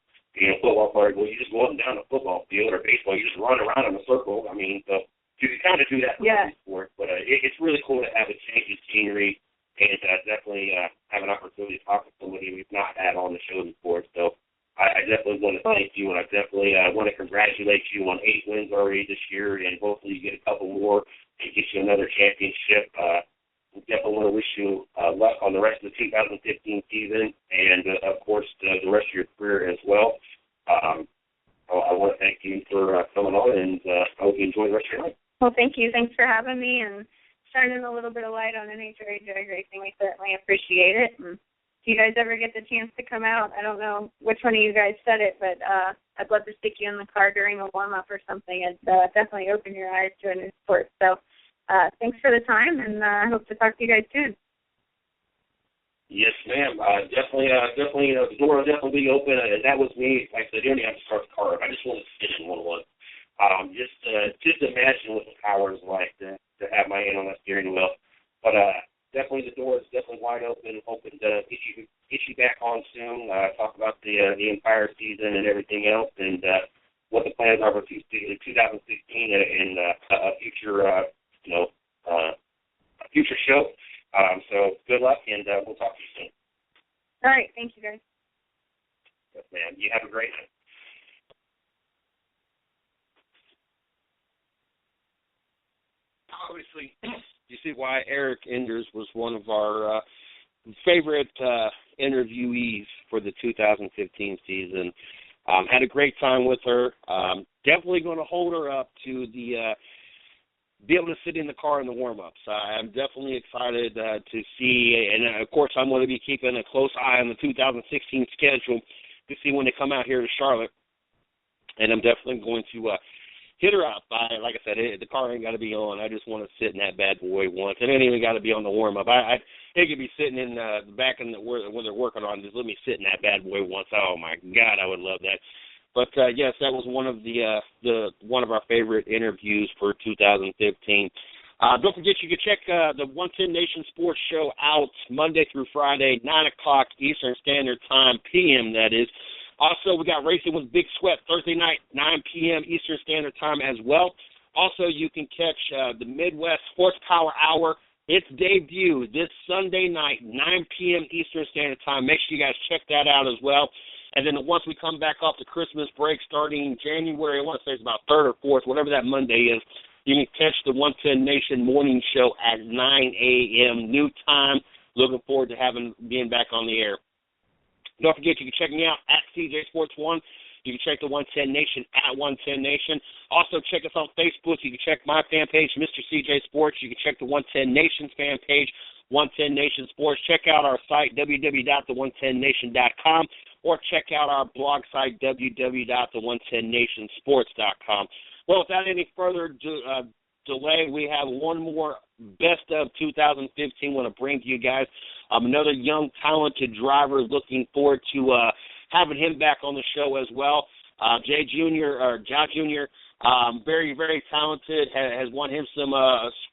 Football player, well, you just go up and down the football field, or baseball, you just run around in a circle. I mean, so you can kind of do that for any sport. But it's really cool to have a change of scenery and definitely have an opportunity to talk to somebody we've not had on the show before. So I definitely want to thank you, and I definitely want to congratulate you on 8 wins already this year, and hopefully you get a couple more and get you another championship. We definitely want to wish you luck on the rest of the 2015 season and, of course, the rest of your career as well. I want to thank you for coming on, and I hope you enjoy the rest of your night. Well, thank you. Thanks for having me and shining a little bit of light on NHRA drag racing. We certainly appreciate it. And if you guys ever get the chance to come out, I don't know which one of you guys said it, but I'd love to stick you in the car during a warm-up or something. It'd definitely open your eyes to a new sport. So thanks for the time, and I hope to talk to you guys soon. Yes, ma'am. Definitely, the door will definitely be open. And that was me. Like I said, you don't even have to start the car up. I just want to sit in one-on-one. Just imagine what the power is like to have my hand on that steering wheel. But definitely the door is definitely wide open. Hoping to get you back on soon. Talk about the Empire season and everything else, and what the plans are for 2016 and future future show. So good luck, and we'll talk to you soon. All right. Thank you, guys. Yes, ma'am. You have a great night. Obviously, you see why Eric Enders was one of our favorite interviewees for the 2015 season. Had a great time with her. Definitely going to hold her up to the be able to sit in the car in the warm-ups. I'm definitely excited to see, and of course I'm going to be keeping a close eye on the 2016 schedule to see when they come out here to Charlotte. And I'm definitely going to hit her up. Like I said, the car ain't got to be on. I just want to sit in that bad boy once. It ain't even got to be on the warm-up. It could be sitting in the back where they're working on. Just let me sit in that bad boy once. Oh my God, I would love that. But yes, that was one of one of our favorite interviews for 2015. Don't forget, you can check the 110 Nation Sports Show out Monday through Friday, 9 o'clock Eastern Standard Time, p.m. that is. Also, we got Racing with Big Sweat Thursday night, 9 p.m. Eastern Standard Time as well. Also, you can catch the Midwest Horsepower Hour. Its debut this Sunday night, 9 p.m. Eastern Standard Time. Make sure you guys check that out as well. And then once we come back off the Christmas break starting January, I want to say it's about 3rd or 4th, whatever that Monday is, you can catch the 110 Nation Morning Show at 9 a.m. new time. Looking forward to being back on the air. Don't forget, you can check me out at CJ Sports 1. You can check the 110 Nation at 110 Nation. Also, check us on Facebook. You can check my fan page, Mr. CJ Sports. You can check the 110 Nation's fan page, 110 Nation Sports. Check out our site, www.the110nation.com, or check out our blog site, www.the110nationsports.com. Well, without any further delay, we have one more best of 2015 I want to bring to you guys. Another young, talented driver. Looking forward to having him back on the show as well. Jay Jr., very, very talented, has won him some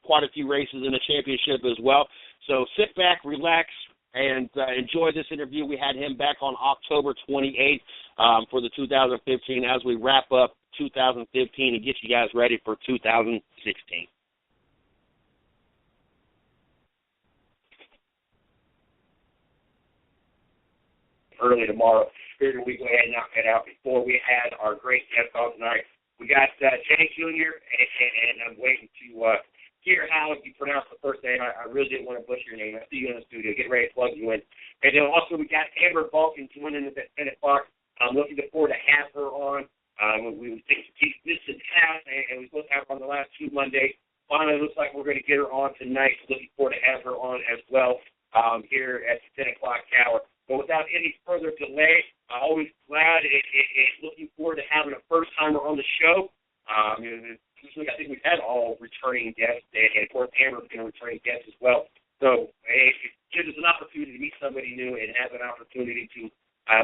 quite a few races in the championship as well. So sit back, relax, and enjoy this interview. We had him back on October 28th for the 2015 as we wrap up 2015 and get you guys ready for 2016. Early tomorrow. Figured we go ahead and knock that out before we had our great guest on tonight. We got Jay Jr., and I'm waiting to hear how you pronounce the first name. I really didn't want to butcher your name. I see you in the studio. Get ready to plug you in. And then also we got Amber Balkin joining us at 10 o'clock. I'm looking forward to have her on. We think she's missing half, and we supposed to have her on the last 2 Mondays. Finally, looks like we're going to get her on tonight. Looking forward to have her on as well here at the 10 o'clock hour. But without any further delay, I'm always glad and looking forward to having a first-timer on the show. I think we've had all returning guests, and of course, Amber's been a returning guest as well. So it gives us an opportunity to meet somebody new and have an opportunity to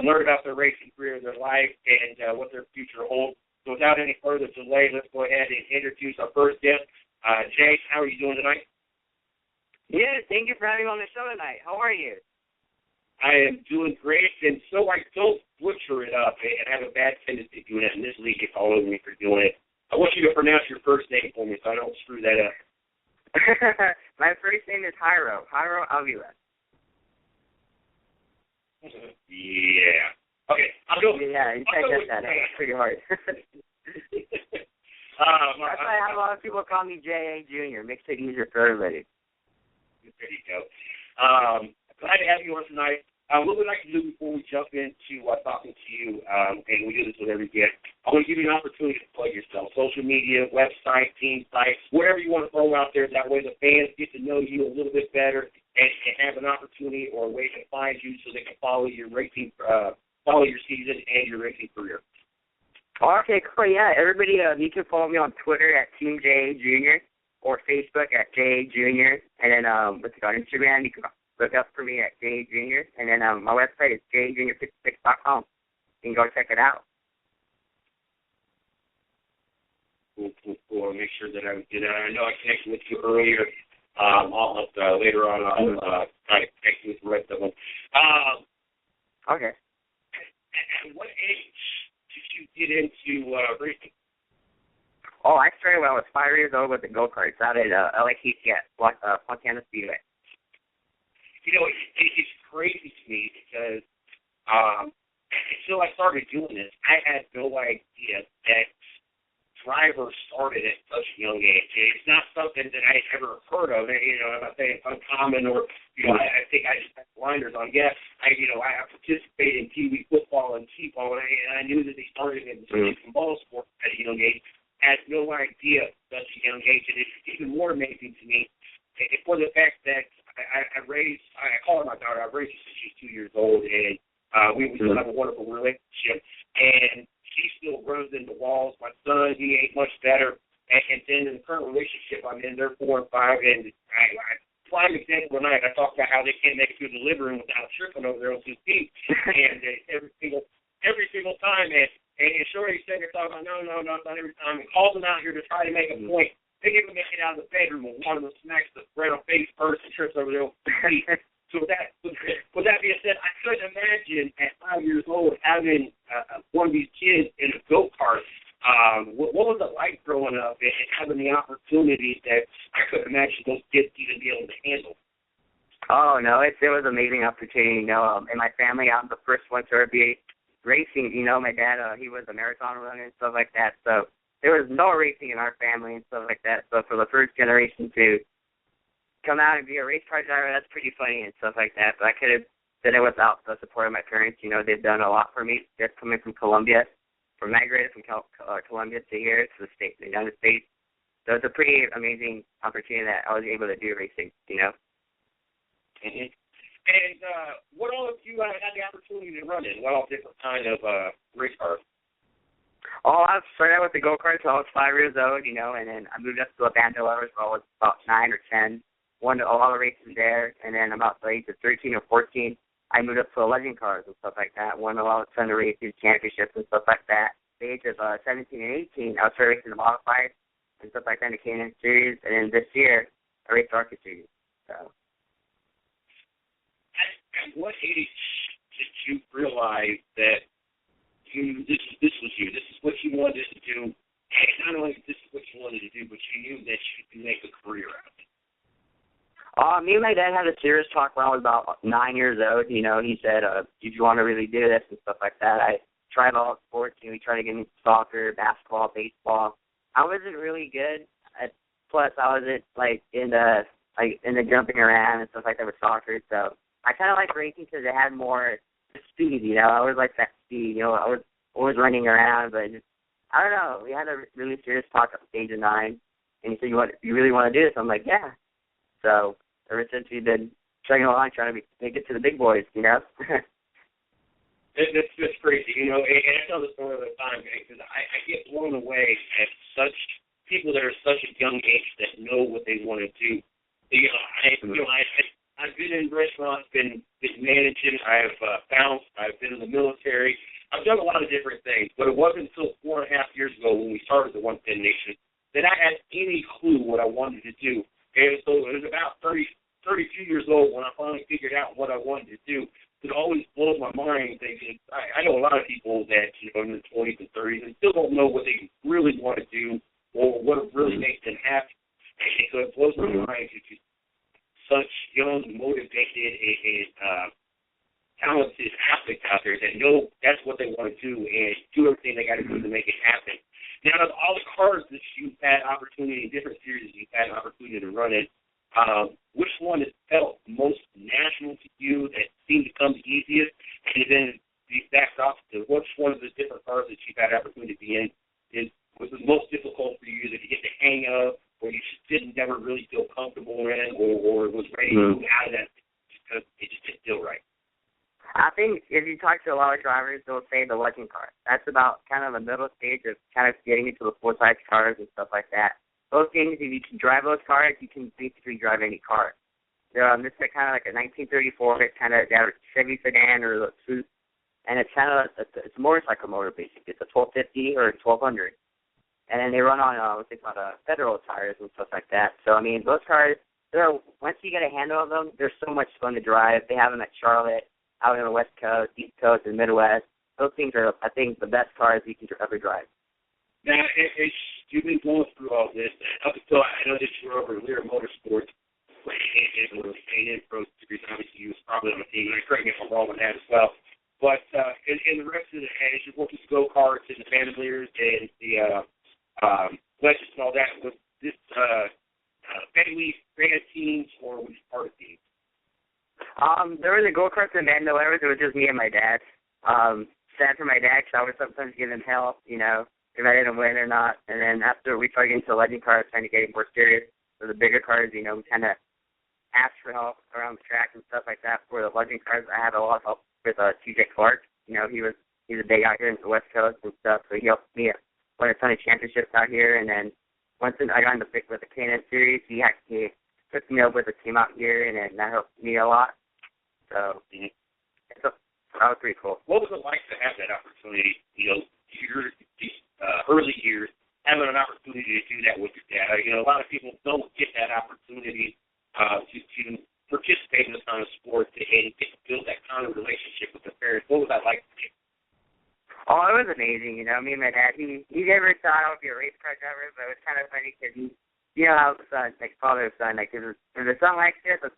learn about their racing career, their life, and what their future holds. So without any further delay, let's go ahead and introduce our first guest. Jay, how are you doing tonight? Yeah, thank you for having me on the show tonight. How are you? I am doing great, and so I don't butcher it up and have a bad tendency doing it, and this league gets all over me for doing it. I want you to pronounce your first name for me so I don't screw that up. My first name is Jairo Avila. Yeah. Okay. Yeah, you can't get that. It's pretty hard. That's why I have a lot of people call me J.A. Jr. Makes it easier for everybody. There you go. Glad to have you on tonight. What we'd like to do before we jump into talking to you, and we do this with every guest, I want to give you an opportunity to plug yourself. Social media, website, team site, wherever you want to throw out there. That way the fans get to know you a little bit better and have an opportunity or a way to find you so they can follow your racing, follow your season and your racing career. Okay, cool. Yeah, everybody, you can follow me on Twitter at Team J.A. Jr. or Facebook at J.A. Jr. And then on Instagram, you can look up for me at J.A. Jr. And then my website is jjr56.com. You can go check it out. Cool. Make sure that I did that. I know I connected with you earlier. Later on, I'll try to connect with the rest of them. Okay. At what age did you get into racing? Oh, I started when I was 5 years old with the go-karts out at LATC at Fontana Speedway. You know, it's crazy to me because until I started doing this, I had no idea that drivers started at such a young age. It's not something that I ever heard of. You know, I'm not saying it's uncommon or, you know, I think I just had blinders on. Yes, I participated in Pee Wee football and T-ball, and I knew that they started in ball sports at a young age. I had no idea at such a young age, and it's even more amazing to me for the fact that I call her my daughter. I raised her since she was 2 years old, and we still have a wonderful relationship, and she still runs into walls. My son, he ain't much better, and then in the current relationship I'm in, they're 4 and 5, and prime example tonight, I talked about how they can't make it through the living room without tripping over their own 2 feet, and every single time, and Shorty said they're talking about, no, not every time, and calls them out here to try to make a point. They even make it out of the bedroom when one of them smacks the right on face first and trips over their own feet. So with that being said, I couldn't imagine at 5 years old having one of these kids in a go-kart. What was it like growing up and having the opportunities that I couldn't imagine those kids even be able to handle? Oh, no, it was an amazing opportunity. You know, in my family, I'm the first one to be racing. You know, my dad, he was a marathon runner and stuff like that. So there was no racing in our family and stuff like that. So for the first generation to come out and be a race car driver, that's pretty funny and stuff like that. But I could have done it without the support of my parents. You know, they've done a lot for me. Just coming from Colombia, migrated from Colombia to here to the United States. So it's a pretty amazing opportunity that I was able to do racing, you know. Mm-hmm. And what all of you had the opportunity to run in? What all different kind of race cars? Oh, I started out with the go-karts when I was 5 years old, you know, and then I moved up to a band lovers when I was about 9 or 10. Won a lot of races there, and then about the age of 13 or 14, I moved up to the Legend cars and stuff like that. Won a lot of ton of races, championships and stuff like that. At the age of 17 and 18, I was started racing the modified and stuff like that in the K&N series, and then this year, I raced ARCA series. So. At what age did you realize that this was you? This is what you wanted to do, and not only this is what you wanted to do, but you knew that you could make a career out of it. Me and my dad had a serious talk when I was about 9 years old. You know, he said, "Did you want to really do this and stuff like that?" I tried all sports. You know, he tried to get me soccer, basketball, baseball. I wasn't really good. Plus, I wasn't in the jumping around and stuff like that with soccer. So I kind of liked racing because it had more speed. You know, I always liked that speed. You know, I was always running around, but I don't know. We had a really serious talk at the age of 9, and he said, "You really want to do this?" I'm like, "Yeah." So ever since we've been chugging along, trying to make it to the big boys, you know. It's crazy, you know. And I tell this story all the time because I get blown away at such people that are such a young age that know what they want to do. You know, I've been in restaurants, been managing. I've bounced. I've been in the military. I've done a lot of different things, but it wasn't until 4.5 years ago when we started the 110 Nation that I had any clue what I wanted to do. And so it was about 32 years old when I finally figured out what I wanted to do. It always blows my mind thinking, I know a lot of people that, you know, in their 20s and 30s and still don't know what they really want to do or what really makes them happy. And so it blows my mind to such young, motivated, and talented athletes out there that know that's what they want to do and do everything they got to do to make it happen. Now, of all the cars that you've had opportunity, different series you've had an opportunity to run in, which one has felt most national to you that seemed to come the easiest? And then the exact opposite, which one of the different cars that you've had opportunity to be in was the most difficult for you to get the hang of, or you just never really feel comfortable in, or was ready to move out of that because it just didn't feel right? I think if you talk to a lot of drivers, they'll say the Legend car. That's about kind of the middle stage of kind of getting into the full-size cars and stuff like that. Those things, if you can drive those cars, you can basically drive any car. This is kind of like a 1934 kind of Chevy sedan or a Suit, and it's kind of it's a motorcycle motor basically. It's a 1250 or a 1200, and then they run on what they call federal tires and stuff like that. So I mean, those cars, once you get a handle of them, they're so much fun to drive. They have them at Charlotte, out on the West Coast, East Coast, and Midwest. Those things are, I think, the best cars you can ever drive. Now, you've been going through all this up until I know that you were over at Lear Motorsports and were staying in Pro Series. Obviously, you was probably on the team, and correct me if I'm wrong on that as well. But in the rest of the as you work with go-karts and the Bandoliers and the Legends and all that, was this family fan teams or was it part of teams? There were the go-karts and Bandoliers. It was just me and my dad. Sad for my dad because I would sometimes give him help, you know, if I didn't win or not. And then after we started getting to Legend cars, trying to get more serious for the bigger cars, you know, we kind of asked for help around the track and stuff like that. For the Legend cars, I had a lot of help with TJ Clark. You know, he's a big out here in the West Coast and stuff, so he helped me win a ton of championships out here. And then once I got into with the K&N series, he took me up with the team out here, and that helped me a lot. So that was pretty cool. What was it like to have that opportunity, you know, these early years, having an opportunity to do that with your dad? You know, a lot of people don't get that opportunity to participate in this kind of sport and get to build that kind of relationship with the parents. What was that like for you? Oh, it was amazing. You know, me and my dad, he never thought I would be a race car driver, but it was kind of funny because you know how the son, like father and son, like if the son likes it, the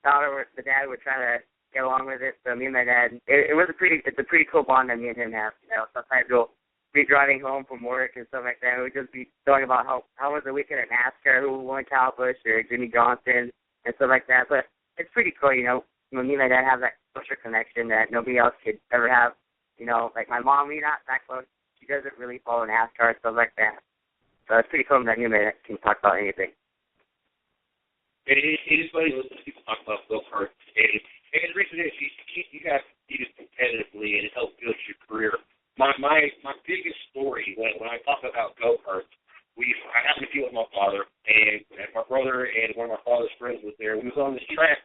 dad would try to get along with it. So me and my dad, it's a pretty cool bond that me and him have. You know, sometimes we'll be driving home from work and stuff like that. We'll just be talking about how was the weekend at NASCAR, who won Kyle Busch or Jimmy Johnson and stuff like that. But it's pretty cool, you know, when me and my dad have that social connection that nobody else could ever have. You know, like my mom, we're not that close. She doesn't really follow NASCAR and stuff like that. So it's pretty cool that me and my dad can talk about anything. It is funny to listen to people talk about go-karts. And the reason is you guys do this competitively and it helps build your career. My biggest story when I talk about go-karts, I happened to be with my father, and my brother and one of my father's friends was there. We was on this track,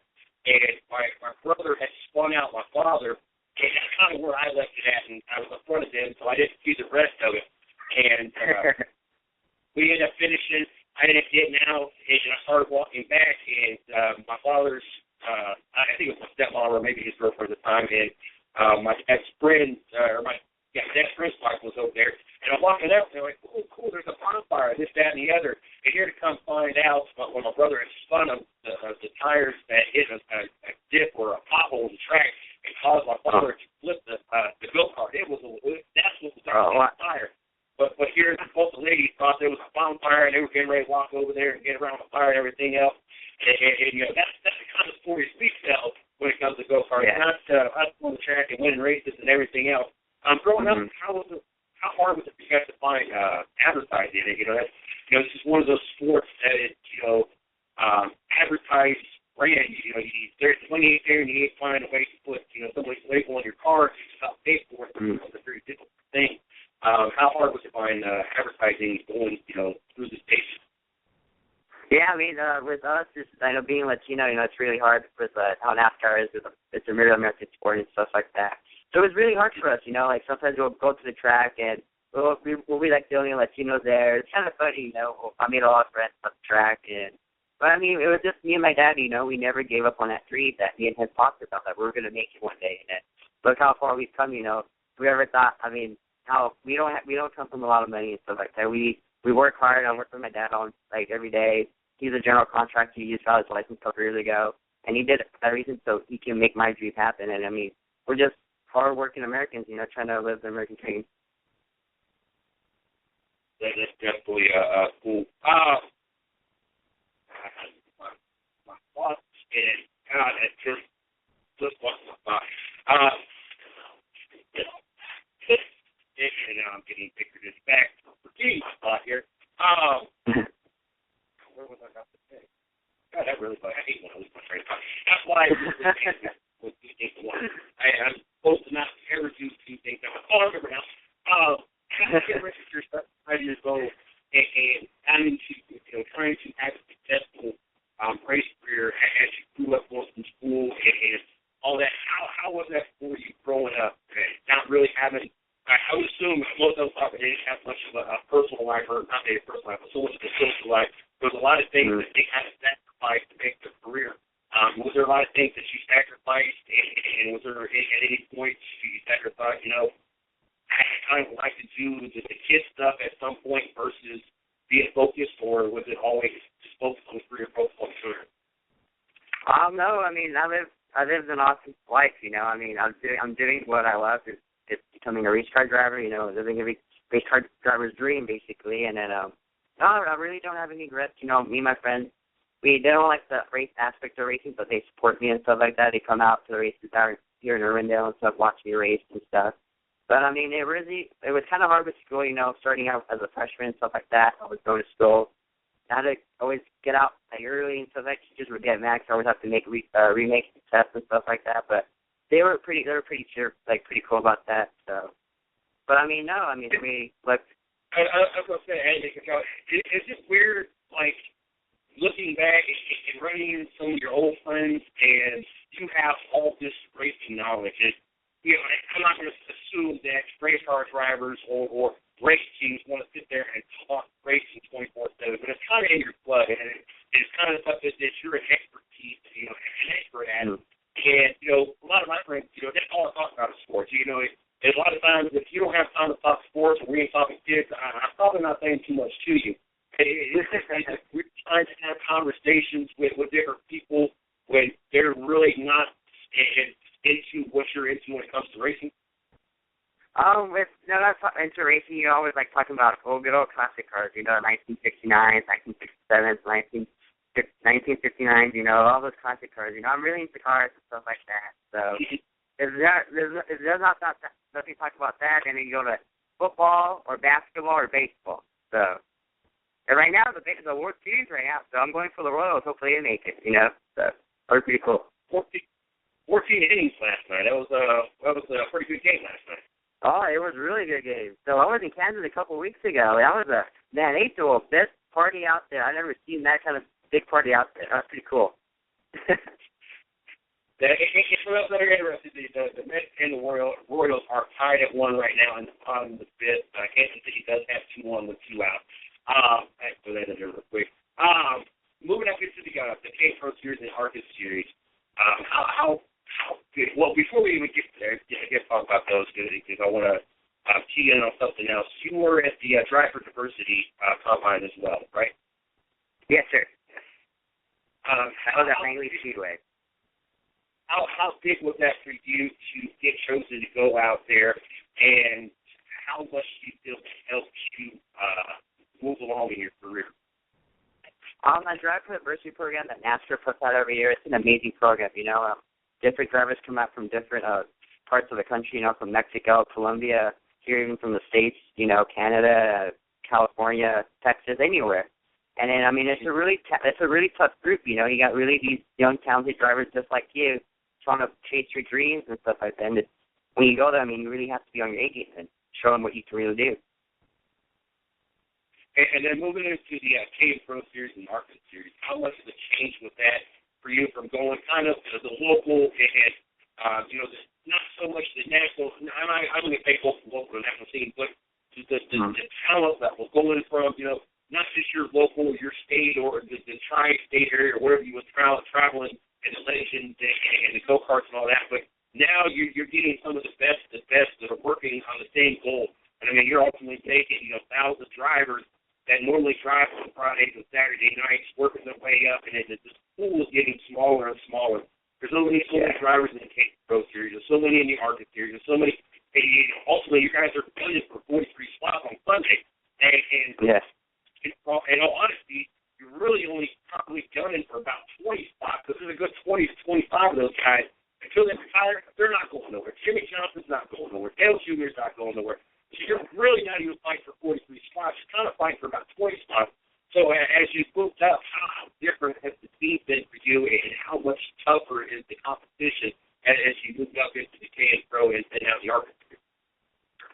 and my brother had spun out my father, and that's kind of where I left it at, and I was in front of them, so I didn't see the rest of it. And we ended up finishing. I ended up getting out, and I started walking back, and my father's, I think it was my stepmom or maybe his girlfriend at the time, and my dad's friend, dad's friend's wife was over there, and I'm walking up, and they're like, oh, cool, there's a bonfire, this, that, and the other. And here to come find out, when my brother had spun them, the tires that hit a dip or a pothole in the track and caused my father to flip the go-kart. That's what was on fire. But here, both the ladies thought there was a bonfire, and they were getting ready to walk over there and get around the fire and everything else. And you know, that's the kind of stories we tell when it comes to go-karts. Yeah. Not us on the track and winning races and everything else. Growing up, how hard was it for you guys to find advertising in it? You know, it's just one of those sports that it, advertised brand. You know, there's money there, and you need to find a way to put, somebody's label on your car to stop paying for it. It's a very difficult thing. How hard was it finding advertising going, through the station? Yeah, I mean, with us, I know being Latino, it's really hard with how NASCAR is. It's a middle American sport and stuff like that. So it was really hard for us, like sometimes we'll go to the track and we'll be like the only Latinos there. It's kind of funny, I made a lot of friends on the track. But I mean, it was just me and my dad, we never gave up on that dream that me and him talked about, that we were going to make it one day. And look how far we've come, we ever thought, how we don't come from a lot of money and stuff like that. We work hard. I work with my dad on every day. He's a general contractor. He just got his license a couple years ago, and he did it for that reason so he can make my dream happen. And we're just hard-working Americans, trying to live the American dream. That's definitely cool. My boss and God, that just lost my thought. And now I'm getting pictured in the back. Forgetting my thought here. Where was I about to say? God, that really I hate when I lose my train of thought. That's why I'm supposed to not ever do two things. I remember now. I get registered 5 years old, and I'm into trying to have a successful race career as you grew up going from school and all that. How was that for you growing up? Not really having. I would assume most of us didn't have much of a personal life, or not maybe a personal life, but so much of a social life. There was a lot of things that they had to sacrifice to make their career. Was there a lot of things that you sacrificed, and was there at any point you sacrificed, kind of like to do the kid stuff at some point versus being focused, or was it always just focused on the career, focused on the career? No, I mean, I lived an awesome life, you know. I mean, I'm doing what I love. It's becoming a race car driver, you know, living a race car driver's dream, basically. And then, no, I really don't have any regrets. You know, me and my friends, they don't like the race aspect of racing, but they support me and stuff like that. They come out to the races out here in Irwindale and stuff, watch me race and stuff. But, I mean, it was kind of hard with school, you know, starting out as a freshman and stuff like that. I was going to school. I had to always get out early and stuff like that. Teachers would get mad because I always have to make remakes and tests and stuff like that. But they were pretty pretty cool about that. So, but I mean, no, I mean, like. I was gonna say, it's just weird, like looking back and running into some of your old friends, and you have all this racing knowledge. And you know, I'm not gonna assume that race car drivers or race teams want to sit there and talk racing 24/7, but it's kind of in your blood, and it's kind of stuff that you're an expertise, you know, an expert at. And you know, a lot of my friends, you know, that's all I talk about is sports. You know, a lot of times if you don't have time to talk sports, or we ain't talking kids, I'm probably not saying too much to you. We're trying to have conversations with different people when they're really not into what you're into when it comes to racing. If not into racing, you always like talking about good old classic cars, you know, 1969s, 1967s, 1959s, you know, all those classic cars. You know, I'm really into cars and stuff like that. So if there's not nothing to talk about that, then you go to football or basketball or baseball. So, and right now the World Series right now, so I'm going for the Royals. Hopefully they make it, you know. So that was pretty cool. 14 innings last night. That was a pretty good game last night. Oh, it was a really good game. So I was in Kansas a couple of weeks ago. That was they threw a best party out there. I've never seen that kind of big party out there. That's pretty cool. It's what else that are interested. The Mets and the Royals are tied at 1 right now in the bottom of the fifth. Kansas City does have 2-1 with 2 out. I put that in there real quick. Moving up into the K-Pro Series and ARCA Series. How good? Well, before we even get there, I guess talk about those because I want to key in on something else. You were at the Drive for Diversity combine as well, right? Yes, sir. I was at Langley Speedway. How big was that for you to get chosen to go out there, and how much do you feel it helped you move along in your career? My Drive for Diversity program that NASCAR puts out every year, it's an amazing program, you know. Different drivers come out from different parts of the country, you know, from Mexico, Colombia, here even from the States, you know, Canada, California, Texas, anywhere. And then, I mean, it's a really tough group, you know. You got really these young, talented drivers just like you trying to chase your dreams and stuff like that. And when you go there, I mean, you really have to be on your A game and show them what you can really do. And then moving into the K-Pro Series and ARCA Series, how much of a change was that for you from going kind of to the local and, you know, not so much the national, I'm going to say both the local and national scene, but the talent level, going from, you know, not just your local, your state, or the tri-state area, or wherever you were traveling, and the Legend and the go-karts and all that, but now you're getting some of the best that are working on the same goal. And I mean, you're ultimately taking, you know, thousands of drivers that normally drive on Fridays and Saturday nights, working their way up, and the pool is getting smaller and smaller. There's so many drivers in the K-Pro Series, there's so many in the ARCA Series, there's so many. Ultimately, you guys are competing for 43 spots on Sunday. And yes. In all honesty, you're really only probably gunning for about 20 spots, because there's a good 20 to 25 of those guys. Until they retire, they're not going nowhere. Jimmy Johnson's not going nowhere. Dale Jr.'s not going nowhere. So you're really not even fighting for 43 spots. You're kind of fighting for about 20 spots. So as you moved up, how different has the team been for you, and how much tougher is the competition as you moved up into the K-Pro and now the ARCA?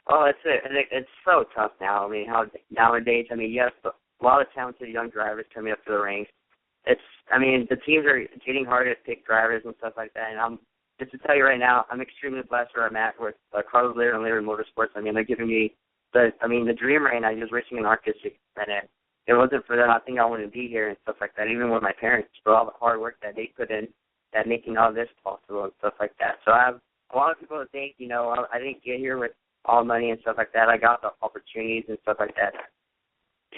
Oh, it's so tough now. I mean, nowadays, I mean, you have a lot of talented young drivers coming up to the ranks. The teams are getting harder to pick drivers and stuff like that. And just to tell you right now, I'm extremely blessed where I'm at with Carlos Lear and Lear Motorsports. I mean, they're giving me the dream right now. Just racing in ARCA, and if it wasn't for them, I think I wouldn't be here and stuff like that. Even with my parents, for all the hard work that they put in, that making all this possible and stuff like that. So I have a lot of people that think, you know, I didn't get here with all the money and stuff like that. I got the opportunities and stuff like that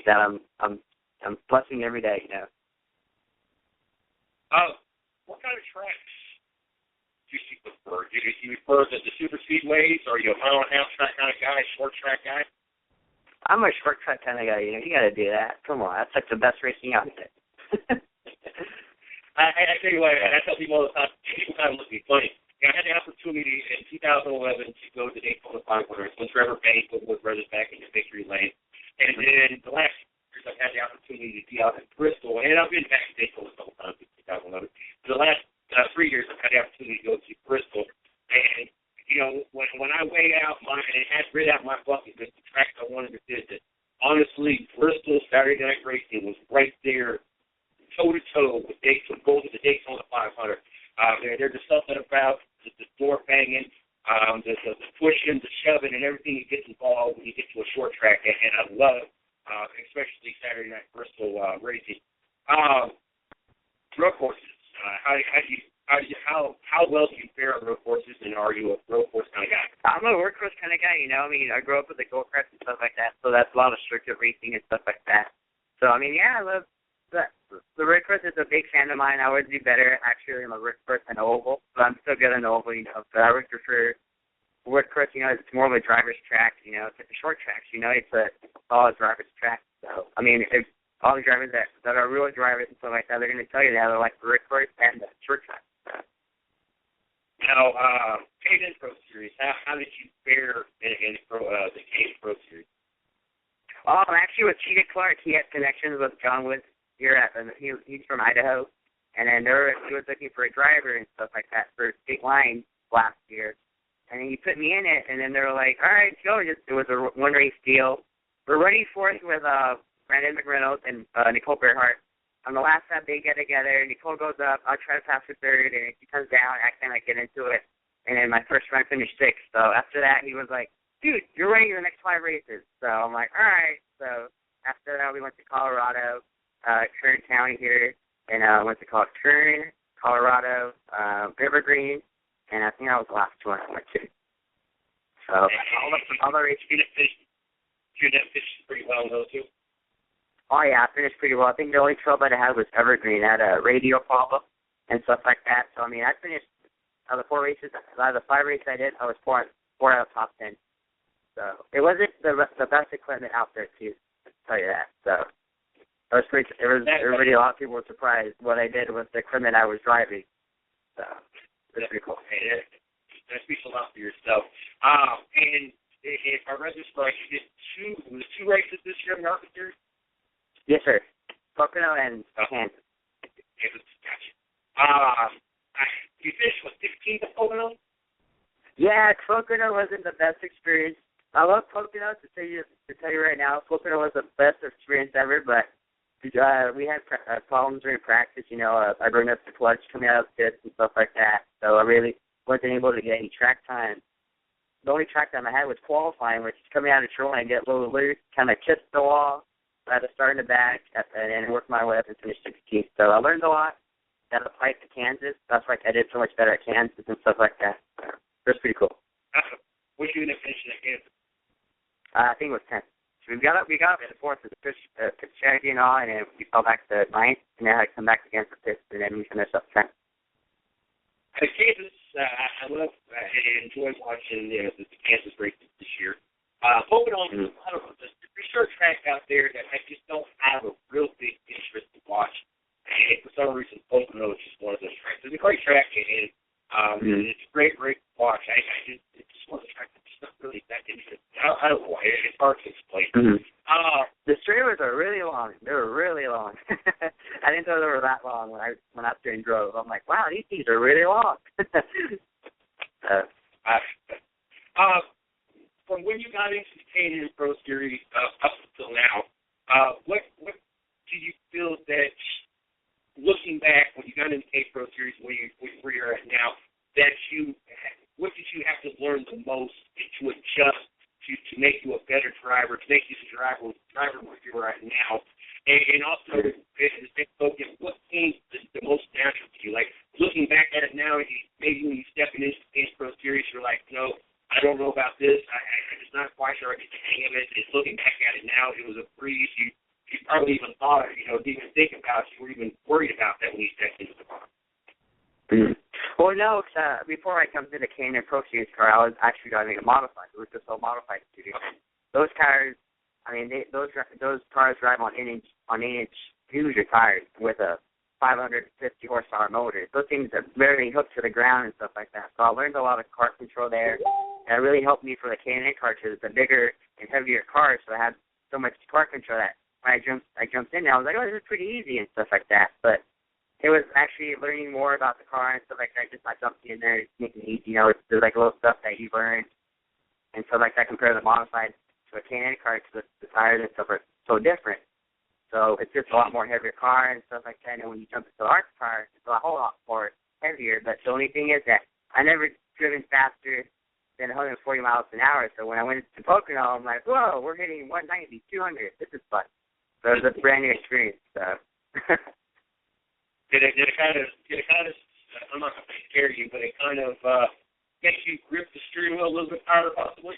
I'm blessing every day, you know. What kind of tracks do you prefer? Do you prefer the super speedways, or are you a mile and a half track kind of guy, short track guy? I'm a short track kind of guy, you know. You got to do that. Come on, that's like the best racing out there. I tell you what, I tell people all the time, people kind of look at me funny. I had the opportunity in 2011 to go to the Daytona 500 when Trevor Banks was brothers back in the victory lane. And then the last years I've had the opportunity to be out in Bristol, and I've been back to Daytona a couple times in 2011. For the last 3 years I've had the opportunity to go to Bristol. And, you know, when I weighed out and had rid out my bucket list, the tracks I wanted to visit, honestly, Bristol Saturday Night Racing was right there, toe-to-toe with Daytona, go to the Daytona 500. There's just something about the door banging, the pushing, the shoving, and everything that gets involved when you get to a short track. And I love, especially Saturday Night Bristol racing. Road courses. How well do you fare on road courses, and are you a road course kind of guy? I'm a road course kind of guy, you know. I mean, I grew up with the go-karts and stuff like that, so that's a lot of circuit racing and stuff like that. So, I mean, yeah, I love the road course is a big fan of mine. I would do better, actually, in the road course than oval, but I'm still good in the oval, you know. But I would prefer road course, you know. It's more of a driver's track, you know. It's like the short tracks, you know. It's all a driver's track. So, I mean, if all the drivers that are real drivers and stuff like that, they're going to tell you that they like the road course and the short track. Now, Cadence Pro Series, how did you fare in the Cadence Pro Series? Oh, I'm actually with Cheetah Clark. He has connections with John Woods here he's from Idaho, and then he was looking for a driver and stuff like that for State Line last year, and then he put me in it, and then they were like, all right, go. It was a one race deal. We're running fourth with Brandon McReynolds and Nicole Bearhart. On the last time they get together, Nicole goes up, I'll try to pass her third, and she comes down, I kind of get into it, and then my first run finished sixth. So after that, he was like, dude, you're running the next 5 races. So I'm like, all right. So after that, we went to Colorado, Kern County here, and went to Kern, Colorado, Evergreen, and I think that was the last one I went to. So all the races. You finished pretty well in those two? Oh, yeah, I finished pretty well. I think the only trouble I had was Evergreen. I had a radio problem and stuff like that. So, I mean, I finished out of the 4 races. Out of the 5 races I did, I was 4 out of the top 10. So it wasn't the best equipment out there, too, to tell you that. So everybody, a lot of people were surprised what I did with the equipment I was driving. So it was pretty cool. Hey, that speaks a lot for yourself. And if I read this right, you did 2 races this year in the ARCA Series? Yes, sir. Pocono and Kansas. Gotcha. You finished with 16th at Pocono? Yeah, Pocono wasn't the best experience. I love Pocono, to tell you right now. Pocono was the best experience ever, but we had problems during practice. You know, I burned up the clutch coming out of the pits and stuff like that, so I really wasn't able to get any track time. The only track time I had was qualifying, which is coming out of Troy and get a little loose, kind of kiss the wall. I had to start in the back and then work my way up and finish 16th. So I learned a lot. Got applied to Kansas. That's why I did so much better at Kansas and stuff like that. It was pretty cool. What did you end up finishing at Kansas? I think it was 10th. So we got up to the 4th with the pitch strategy and all, and then we fell back to 9th, and then I had to come back again for 5th, and then we finished up 10th. At Kansas, I love and enjoy watching the Kansas races this year. Pocono, I don't know, there's short tracks out there that I just don't have a real big interest to watch. And for some reason, Pocono is just one of those tracks. It's a great track, and it's a great to watch. It's just one of the tracks that's just not really that interesting. I don't know why. It's hard to explain. The straightways are really long. They were really long. I didn't know they were that long when I went out there and drove. I'm like, wow, these things are really long. From when you got into the Canadian Pro Series up until now, what do you feel that, looking back, when you got into the Pro Series, where you're at now, what did you have to learn the most to adjust to make you a better driver, to make you the driver where you're at now? And also, what came the most natural to you? Like, looking back at it now, maybe when you step into the Pro Series, you're like, no, I don't know about this. I just of it. It's looking back at it now, it was a breeze. You probably even thought, didn't even think about it. You were even worried about that when you stepped into the car. Mm-hmm. Well, no, before I come to the K&N Pro Series car, I was actually driving a modified. It was just a modified studio. Those tires, those cars drive on 8-inch Hoosier tires with a 550 horsepower motor. Those things are very hooked to the ground and stuff like that. So I learned a lot of car control there, and it really helped me for the K&N car because it's a bigger and heavier car, so I had so much car control that when I jumped in there, I was like, oh, this is pretty easy and stuff like that. But it was actually learning more about the car and stuff like that. Just not jumping in there, making it easy. There's like little stuff that you learn and stuff like that compared to the modified to a K&N car because the tires and stuff are so different. So it's just a lot more heavier car and stuff like that. And when you jump into the ARCA car, it's a whole lot more heavier. But the only thing is that I never driven faster than 140 miles an hour. So when I went to Pocono, I'm like, whoa, we're hitting 190, 200. This is fun. So it was a brand new experience. So. Did it kind of, I'm not going to scare you, but it kind of makes you grip the steering wheel a little bit harder possibly?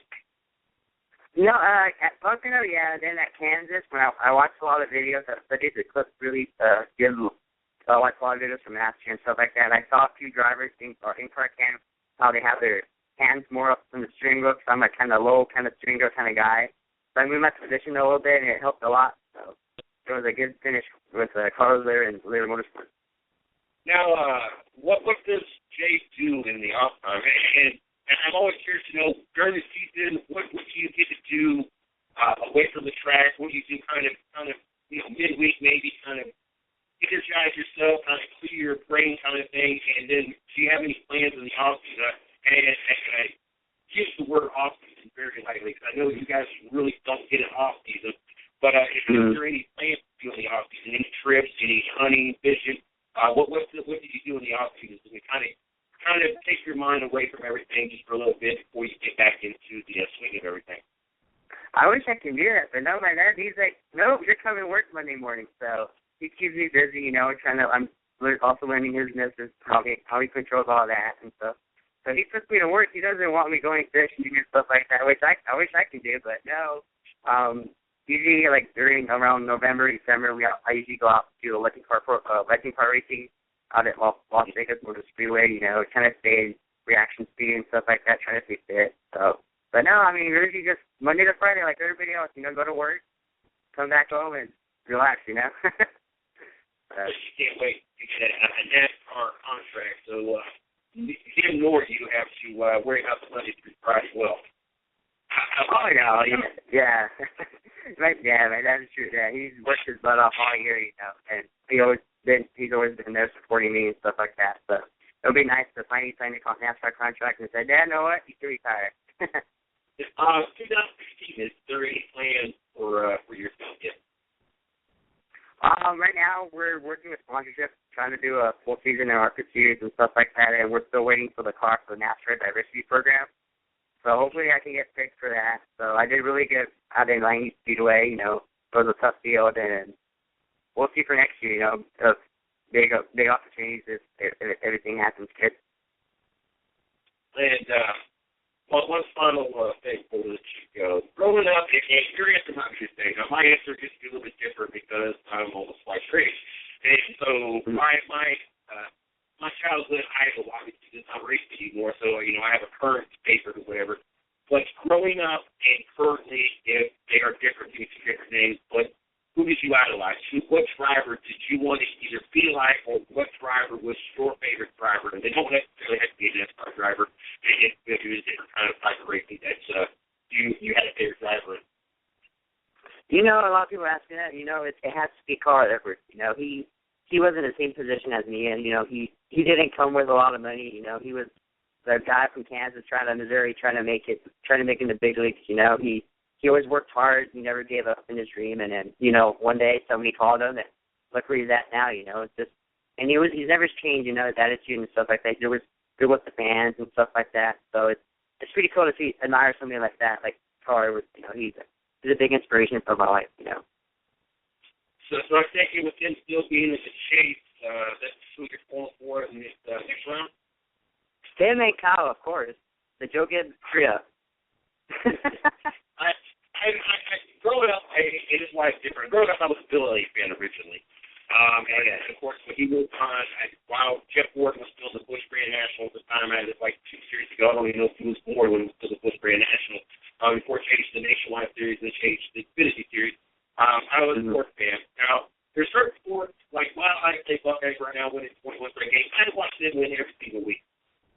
No, at Pocono, yeah. Then at Kansas, when I watched a lot of videos, I did the clips really good. So I watched a lot of videos from NASCAR and stuff like that. And I saw a few drivers in-car cam how they have their hands more up from the steering wheel. So I'm a kind of low kind of steering wheel kind of guy. So I moved my position a little bit, and it helped a lot. So it was a good finish with Carlos Lear and Lear Motorsports. Now, what does Jay do in the off time? And I'm always curious to know, during the season, what do you get to do away from the track? What do you do kind of midweek maybe kind of energize yourself, kind of clear your brain kind of thing? And then do you have any plans in the off-season? And I use the word off-season very lightly because I know you guys really don't get an off-season. But is there any plans to do in the off-season? Any trips, any hunting, fishing? What did you do in the off-season? So we kind of take your mind away from everything just for a little bit before you get back into the swing of everything. I wish I could do that, but no, my dad, he's like, no, you're coming to work Monday morning. So he keeps me busy, I'm also learning his business, how he controls all that and stuff. So he puts me to work. He doesn't want me going fishing and stuff like that, which I wish I could do, but no. Usually, like around November, December, I usually go out to legend car racing out at Las Vegas Motor Speedway. Kind of stay in reaction speed and stuff like that, trying to stay fit. So, but no, usually just Monday to Friday, like everybody else. Go to work, come back home, and relax. You can't wait to get a NASCAR contract. So, him nor you have to worry about the Monday through Friday. Well. Oh no, yeah. My dad's true. Yeah, he's worked his butt off all year, and he's always been there supporting me and stuff like that. So it'll be nice to finally sign a NASCAR contract and say, Dad, know what? You can retire. 2016, is there any plans for yourself yet? Right now we're working with sponsorship, trying to do a full season in ARCA series and stuff like that, and we're still waiting for the car for the NASCAR diversity program. So hopefully I can get picked for that. So I did really good out in Langley Speedway. It was a tough field, and we'll see for next year. Big opportunities if everything happens good. And one final thing before we let you go. Growing up, and your answer might be the same. Now my answer is a little bit different because I'm almost twice raised. And so my childhood idol obviously does not race anymore, so I have a current favorite or whatever. But growing up and currently, if they are different things, but who did you idolize? What driver did you want to either be like, or what driver was your favorite driver? And they don't necessarily have to be a NASCAR driver. If it was a different kind of type of racing, that's you had a favorite driver. A lot of people ask me that. It has to be Carl Edwards. He was in the same position as me, and he didn't come with a lot of money. He was the guy from Kansas, Missouri, trying to make it in the big leagues. He always worked hard. He never gave up in his dream. And then one day somebody called him, and look where he's at now. It's just, and he's never changed. His attitude and stuff like that. He was good with the fans and stuff like that. So it's pretty cool to admire somebody like that, like Carl Edwards. He's a big inspiration for my life. So I think with him still being in the chase, that's who you're pulling for in this next round? Stan and Kyle, of course. The Joe Gibbs trio. growing up, it is life different. Growing up, I was a Bill Elliott fan originally. And of course, when he moved on, while Jeff Gordon was still the Busch Grand National at the time, I had it like 2 series ago. I don't even know if he was born when he was still the Busch Grand National. Before it changed to the Nationwide Series and then changed to the Xfinity Series. I was a sports fan. Now, there's certain sports, like, I say Buckeyes right now winning 21 straight games. I watch them win every single week.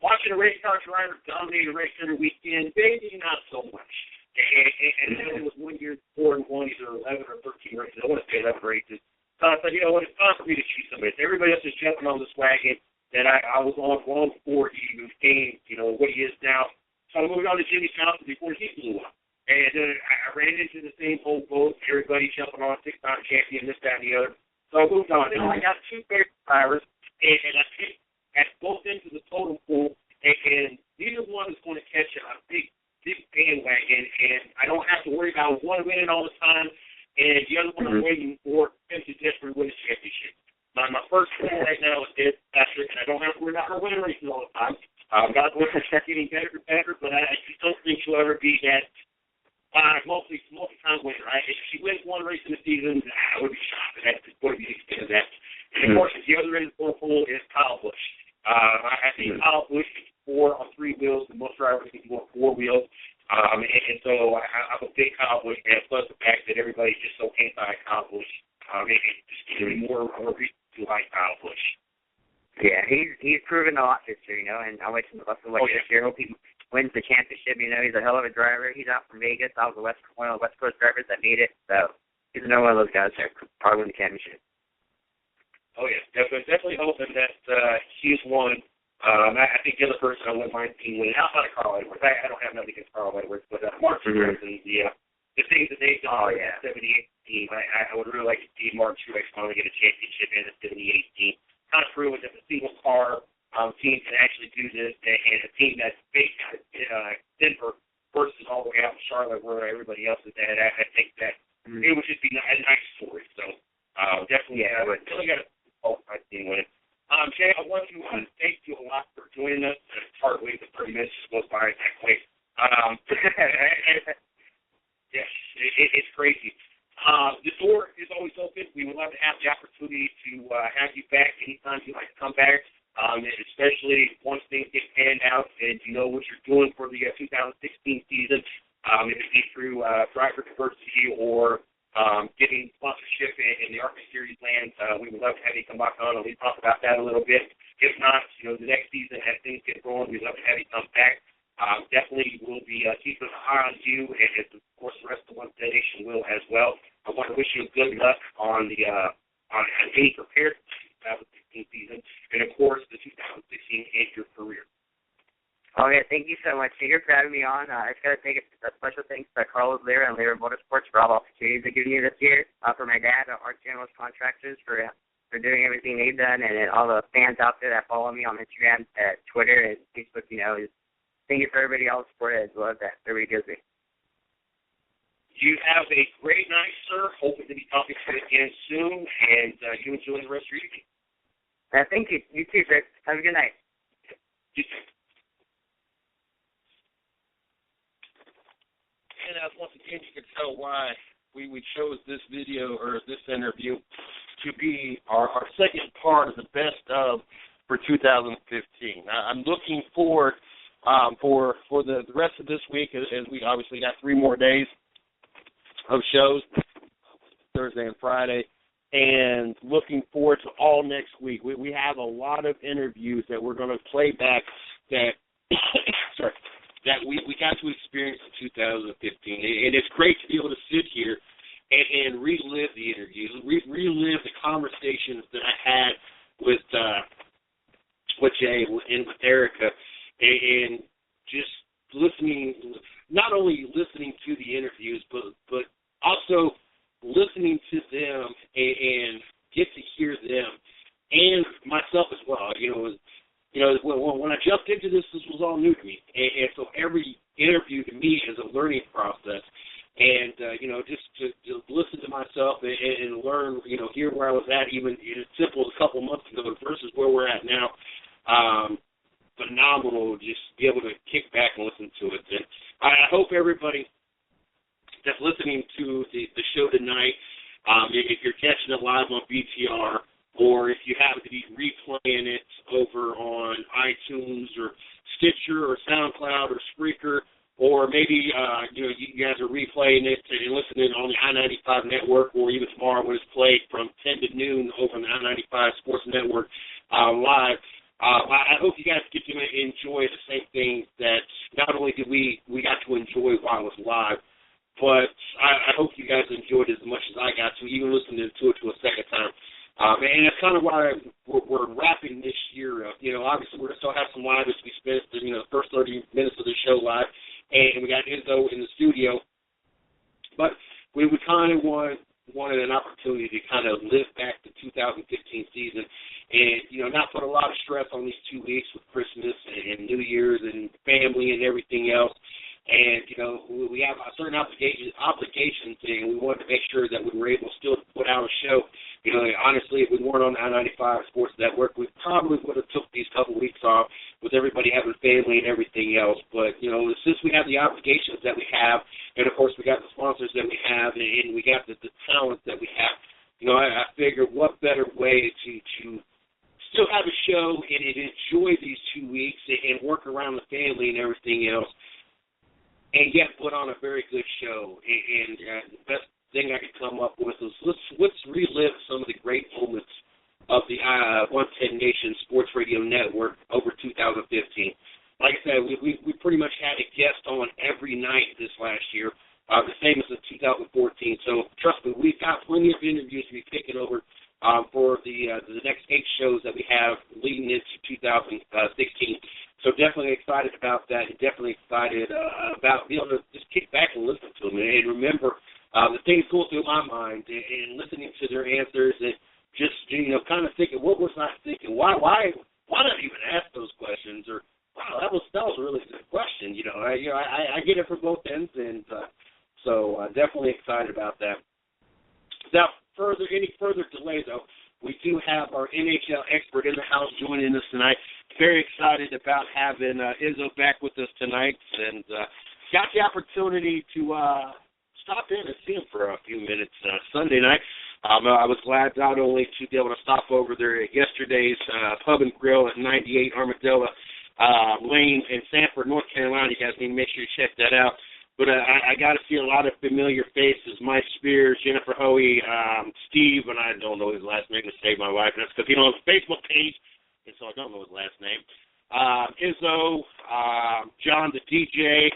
Watching a race car driver dominate a race every weekend, maybe not so much. And then it was 1 year, 4 and 1, either 11 or 13 races. I want to say 11 races. So I said, you know what, it's time for me to choose somebody. Everybody else is jumping on this wagon that I was on long before he became, what he is now. So I moved on to Jimmy Johnson before he blew up. And I ran into the same old boat, everybody jumping on, 6-time champion, this, that, and the other. So I moved on. Now I got 2 favorite drivers, and I picked at both ends of the totem pole, and neither one is going to catch a big bandwagon, and I don't have to worry about one winning all the time, and the other one I'm waiting for him to desperately win a championship. My first goal right now is Ed Patrick, and I don't have to worry about her winning races all the time. God's going to start getting better and better, but I just don't think she'll ever be that multi-time winner. If she wins one race in the season, I would be shocked. That's going to be the extent of that. And, of course, at the other end of the pool is Kyle Busch. I think Kyle Busch can score on 3 wheels, and most drivers can go on 4 wheels. And so I'm a big Kyle Busch fan, plus the fact that everybody's just so anti-Kyle Busch. It just gives me more reason to like Kyle Busch. Yeah, he's proven a lot this year, and I wish him the best of luck this year. Hope he wins the championship. He's a hell of a driver. He's out from Vegas. I was one of the West Coast drivers that made it, so he's another one of those guys that could probably win the championship. Oh, yeah, definitely hoping that he's won. I think the other person I wouldn't mind seeing winning, outside of Carl Edwards. I don't have nothing against Carl Edwards, but Mark Truex and the things that they've done in the 78 team, I would really like to see Mark Truex finally get a championship in the 78 team. Kind of prove that the single car team can actually do this, and a team that's based out of Denver versus all the way out in Charlotte where everybody else is at. I think that it would just be a nice story. So definitely, I really got a team winning. Jay, I want to thank you a lot for joining us. It's hard to wait for 30 minutes to go by that quick. Yes, it's crazy. The door is always open. We would love to have the opportunity to have you back anytime you'd like to come back, especially once things get panned out and you know what you're doing for the 2016 season. If it be through driver diversity or getting sponsorship in the ARCA Series land, we would love to have you come back on and we talk about that a little bit. If not, the next season as things get going, we'd love to have you come back. Definitely we'll be keeping an eye on you, and of course the rest of the One Nation will as well. I want to wish you good luck on being prepared for the 2016 season, and of course the 2016 and your career. Oh, yeah, thank you so much, Peter, for having me on. I just got to take a special thanks to Carlos Lira and Lira Motorsports for all the opportunities they've given me this year, for my dad, Art Generalist Contractors, for doing everything they've done, and all the fans out there that follow me on Instagram, Twitter, and Facebook, thank you for everybody else for it as well that everybody gives me. You have a great night, sir. Hoping to be talking to you again soon, and you enjoy the rest of your evening. Thank you. You too, sir. Have a good night. You too. And once again, you can tell why we chose this video or this interview to be our second part of the best of for 2015. I'm looking forward for the rest of this week, as we obviously got 3 more days of shows, Thursday and Friday, and looking forward to all next week. We have a lot of interviews that we're going to play back that that we got to experience in 2015, and it's great to be able to sit here and relive the interviews, relive the conversations that I had with Jay and with Erica, and just listening, not only listening to the interviews, but also listening to them and get to hear them and myself as well. When I jumped into this was all new to me, and so every interview to me is a learning process. And just to listen to myself and learn, hear where I was at, even as simple as a couple months ago versus where we're at now. Phenomenal, just be able to kick back and listen to it. And I hope everybody that's listening to the show tonight, if you're catching it live on BTR, or if you happen to be replaying it over on iTunes or Stitcher or SoundCloud or Spreaker, or maybe you guys are replaying it and listening on the I-95 network, or even tomorrow when it's played from 10 to noon over on the I-95 Sports Network live. I hope you guys get to enjoy the same thing that not only did we got to enjoy while it was live, but I hope you guys enjoyed it as much as I got to, even listening to it a second time. And that's kind of why we're wrapping this year up. Obviously we're going to still have some live as we spent the first 30 minutes of the show live, and we got Enzo in the studio. But we kind of wanted an opportunity to kind of live back the 2015 season and, not put a lot of stress on these 2 weeks with Christmas and New Year's and family and everything else. And, we have a certain obligations, and we wanted to make sure that we were able to still put out a show. Honestly, if we weren't on the I-95 Sports Network, we probably would have took these couple weeks off with everybody having family and everything else. But, since we have the obligations that we have, and, of course, we got the sponsors that we have, and we got the talent that we have, I figured what better way to still have a show and enjoy these 2 weeks and work around the family and everything else, and yet put on a very good show. And the best thing I could come up with was let's relive some of the great moments of the 110 Nation Sports Radio Network over 2015. Like I said, we pretty much had a guest on every night this last year, the same as in 2014. So trust me, we've got plenty of interviews to be taking over for the next 8 shows that we have leading into 2016. So definitely excited about that, and definitely excited about being able to just kick back and listen to them. And remember, the things going through my mind and listening to their answers and just, kind of thinking, what was I thinking? Why not even ask those questions? Or, wow, that was a really good question. I get it from both ends, and so definitely excited about that. Without any further delay, though, we do have our NHL expert in the house joining us tonight. Very excited about having Enzo back with us tonight, and got the opportunity to stop in and see him for a few minutes Sunday night. I was glad not only to be able to stop over there at yesterday's Pub and Grill at 98 Armadillo Lane in Sanford, North Carolina. You guys need to make sure you check that out. But I got to see a lot of familiar faces: Mike Spears, Jennifer Hoey, Steve, and I don't know his last name to save my life. And that's because he on his Facebook page, and so I don't know his last name. Izzo, John the DJ,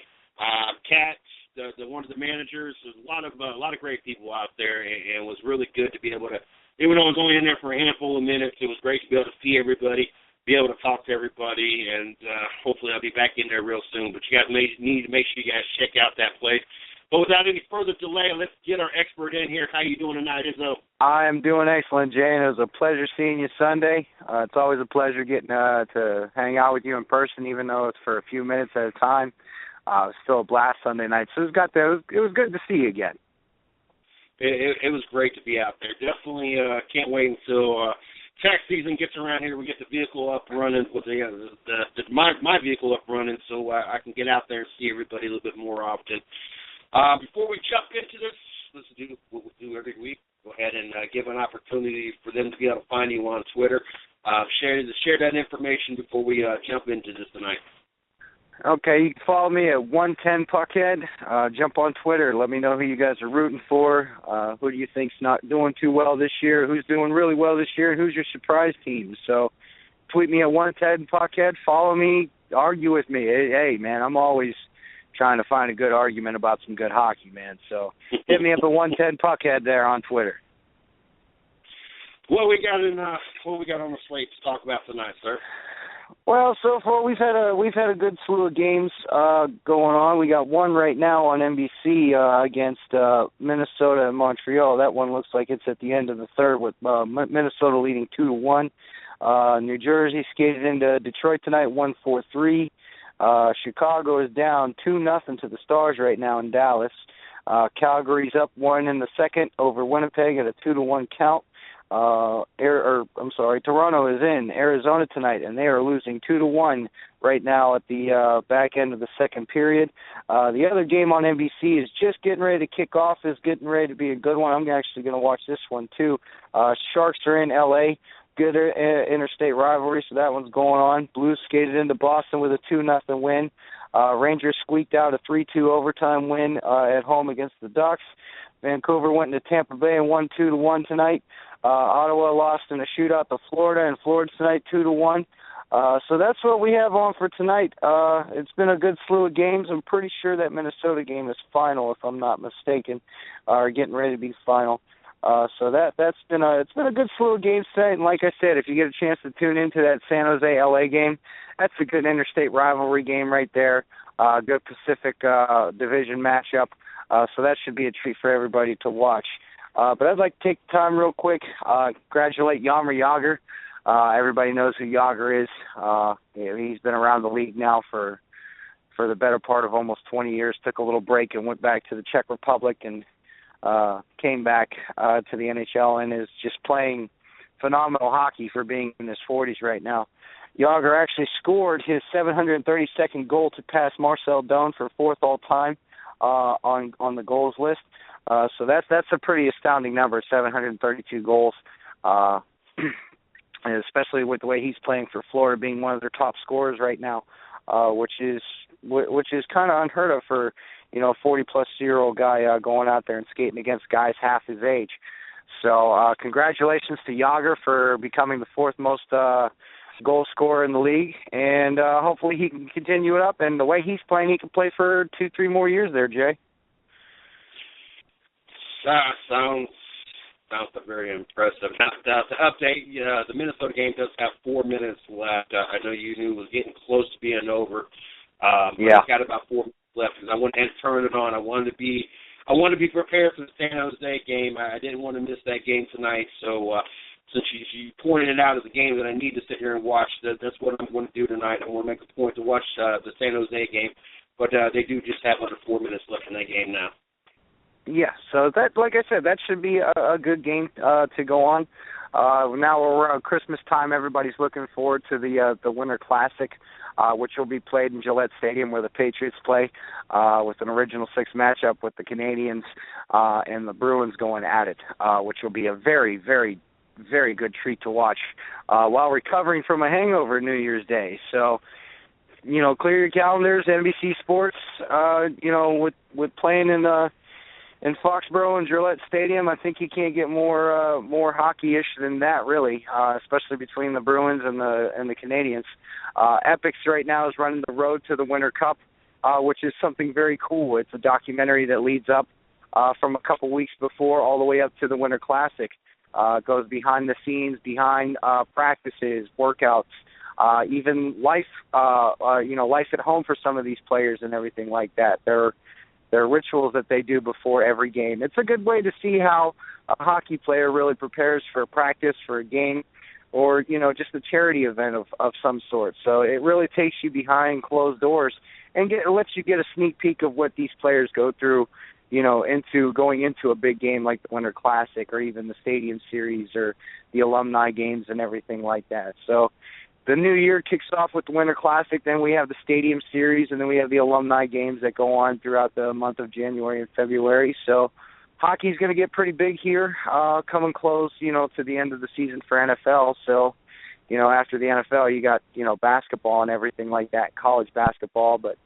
Kat, the one of the managers. There's a lot of great people out there, and it was really good to be able to. Even though I was only in there for a handful of minutes, it was great to be able to see everybody, be able to talk to everybody, and hopefully I'll be back in there real soon. But you guys need to make sure you guys check out that place. But without any further delay, let's get our expert in here. How you doing tonight, Izzo? I am doing excellent, Jay, and it was a pleasure seeing you Sunday. It's always a pleasure getting to hang out with you in person, even though it's for a few minutes at a time. It was still a blast Sunday night. So it was good to see you again. It was great to be out there. Definitely can't wait until tax season gets around here. We get the vehicle up running with my vehicle up running, so I can get out there and see everybody a little bit more often. Before we jump into this, let's do what we do every week. Go ahead and give an opportunity for them to be able to find you on Twitter. Share that information before we jump into this tonight. Okay, you can follow me at 110 Puckhead. Jump on Twitter. Let me know who you guys are rooting for. Who do you think's not doing too well this year? Who's doing really well this year? And who's your surprise team? So tweet me at 110 Puckhead. Follow me. Argue with me. Hey, man, I'm always trying to find a good argument about some good hockey, man. So hit me up at 110 Puckhead there on Twitter. What we got on the slate to talk about tonight, sir? Well, so far we've had a good slew of games going on. We got one right now on NBC against Minnesota and Montreal. That one looks like it's at the end of the third with Minnesota leading 2-1. New Jersey skated into Detroit tonight 1-4-3. Chicago is down 2-0 to the Stars right now in Dallas. Calgary's up 1 in the second over Winnipeg at a 2-1 count. Toronto is in Arizona tonight, and they are losing 2-1 right now at the back end of the second period. The other game on NBC is just getting ready to kick off. Is getting ready to be a good one. I'm actually going to watch this one too. Sharks are in L.A. Good interstate rivalry, so that one's going on. Blues skated into Boston with a 2-0 win. Rangers squeaked out a 3-2 overtime win at home against the Ducks. Vancouver went into Tampa Bay and won 2-1 tonight. Ottawa lost in a shootout to Florida, and Florida tonight 2-1. So that's what we have on for tonight. It's been a good slew of games. I'm pretty sure that Minnesota game is final, if I'm not mistaken, or getting ready to be final. So it's been a good slew of games tonight. And like I said, if you get a chance to tune into that San Jose LA game, that's a good interstate rivalry game right there. Good Pacific Division matchup. So that should be a treat for everybody to watch. But I'd like to take the time real quick, congratulate Jaromir Jagr. Everybody knows who Jagr is. He's been around the league now for the better part of almost 20 years. Took a little break and went back to the Czech Republic and came back to the NHL and is just playing phenomenal hockey for being in his 40s right now. Jagr actually scored his 732nd goal to pass Marcel Doan for fourth all-time on the goals list. So that's a pretty astounding number, 732 goals, especially with the way he's playing for Florida, being one of their top scorers right now, which is kind of unheard of for, a 40-plus-year-old guy going out there and skating against guys half his age. So congratulations to Jagr for becoming the fourth most goal scorer in the league, and hopefully he can continue it up. And the way he's playing, he can play for 2-3 more years there, Jay. Sounds very impressive. Now, to update, the Minnesota game does have 4 minutes left. I know you knew it was getting close to being over. Yeah. We've got about 4 minutes left because I wanted to turn it on. I wanted to be prepared for the San Jose game. I didn't want to miss that game tonight. So since you pointed it out as a game that I need to sit here and watch, that's what I'm going to do tonight. I want to make a point to watch the San Jose game, but they do just have under 4 minutes left in that game now. Yeah, so that, like I said, that should be a good game to go on. Now we're around Christmas time. Everybody's looking forward to the Winter Classic, which will be played in Gillette Stadium where the Patriots play, with an original six matchup with the Canadians and the Bruins going at it, which will be a very, very, very good treat to watch while recovering from a hangover New Year's Day. So, clear your calendars, NBC Sports, with playing in Foxborough and Gillette Stadium. I think you can't get more hockey-ish than that, really, especially between the Bruins and the Canadians. Epics right now is running the road to the Winter Cup, which is something very cool. It's a documentary that leads up from a couple weeks before all the way up to the Winter Classic. Goes behind the scenes, behind practices, workouts, even life at home for some of these players and everything like that. There are rituals that they do before every game. It's a good way to see how a hockey player really prepares for a practice, for a game, or, just a charity event of some sort. So it really takes you behind closed doors and lets you get a sneak peek of what these players go through, into going into a big game like the Winter Classic or even the Stadium Series or the alumni games and everything like that. So the new year kicks off with the Winter Classic, then we have the Stadium Series, and then we have the alumni games that go on throughout the month of January and February. So hockey's going to get pretty big here, coming close, to the end of the season for NFL. So, after the NFL, you got, basketball and everything like that, college basketball, but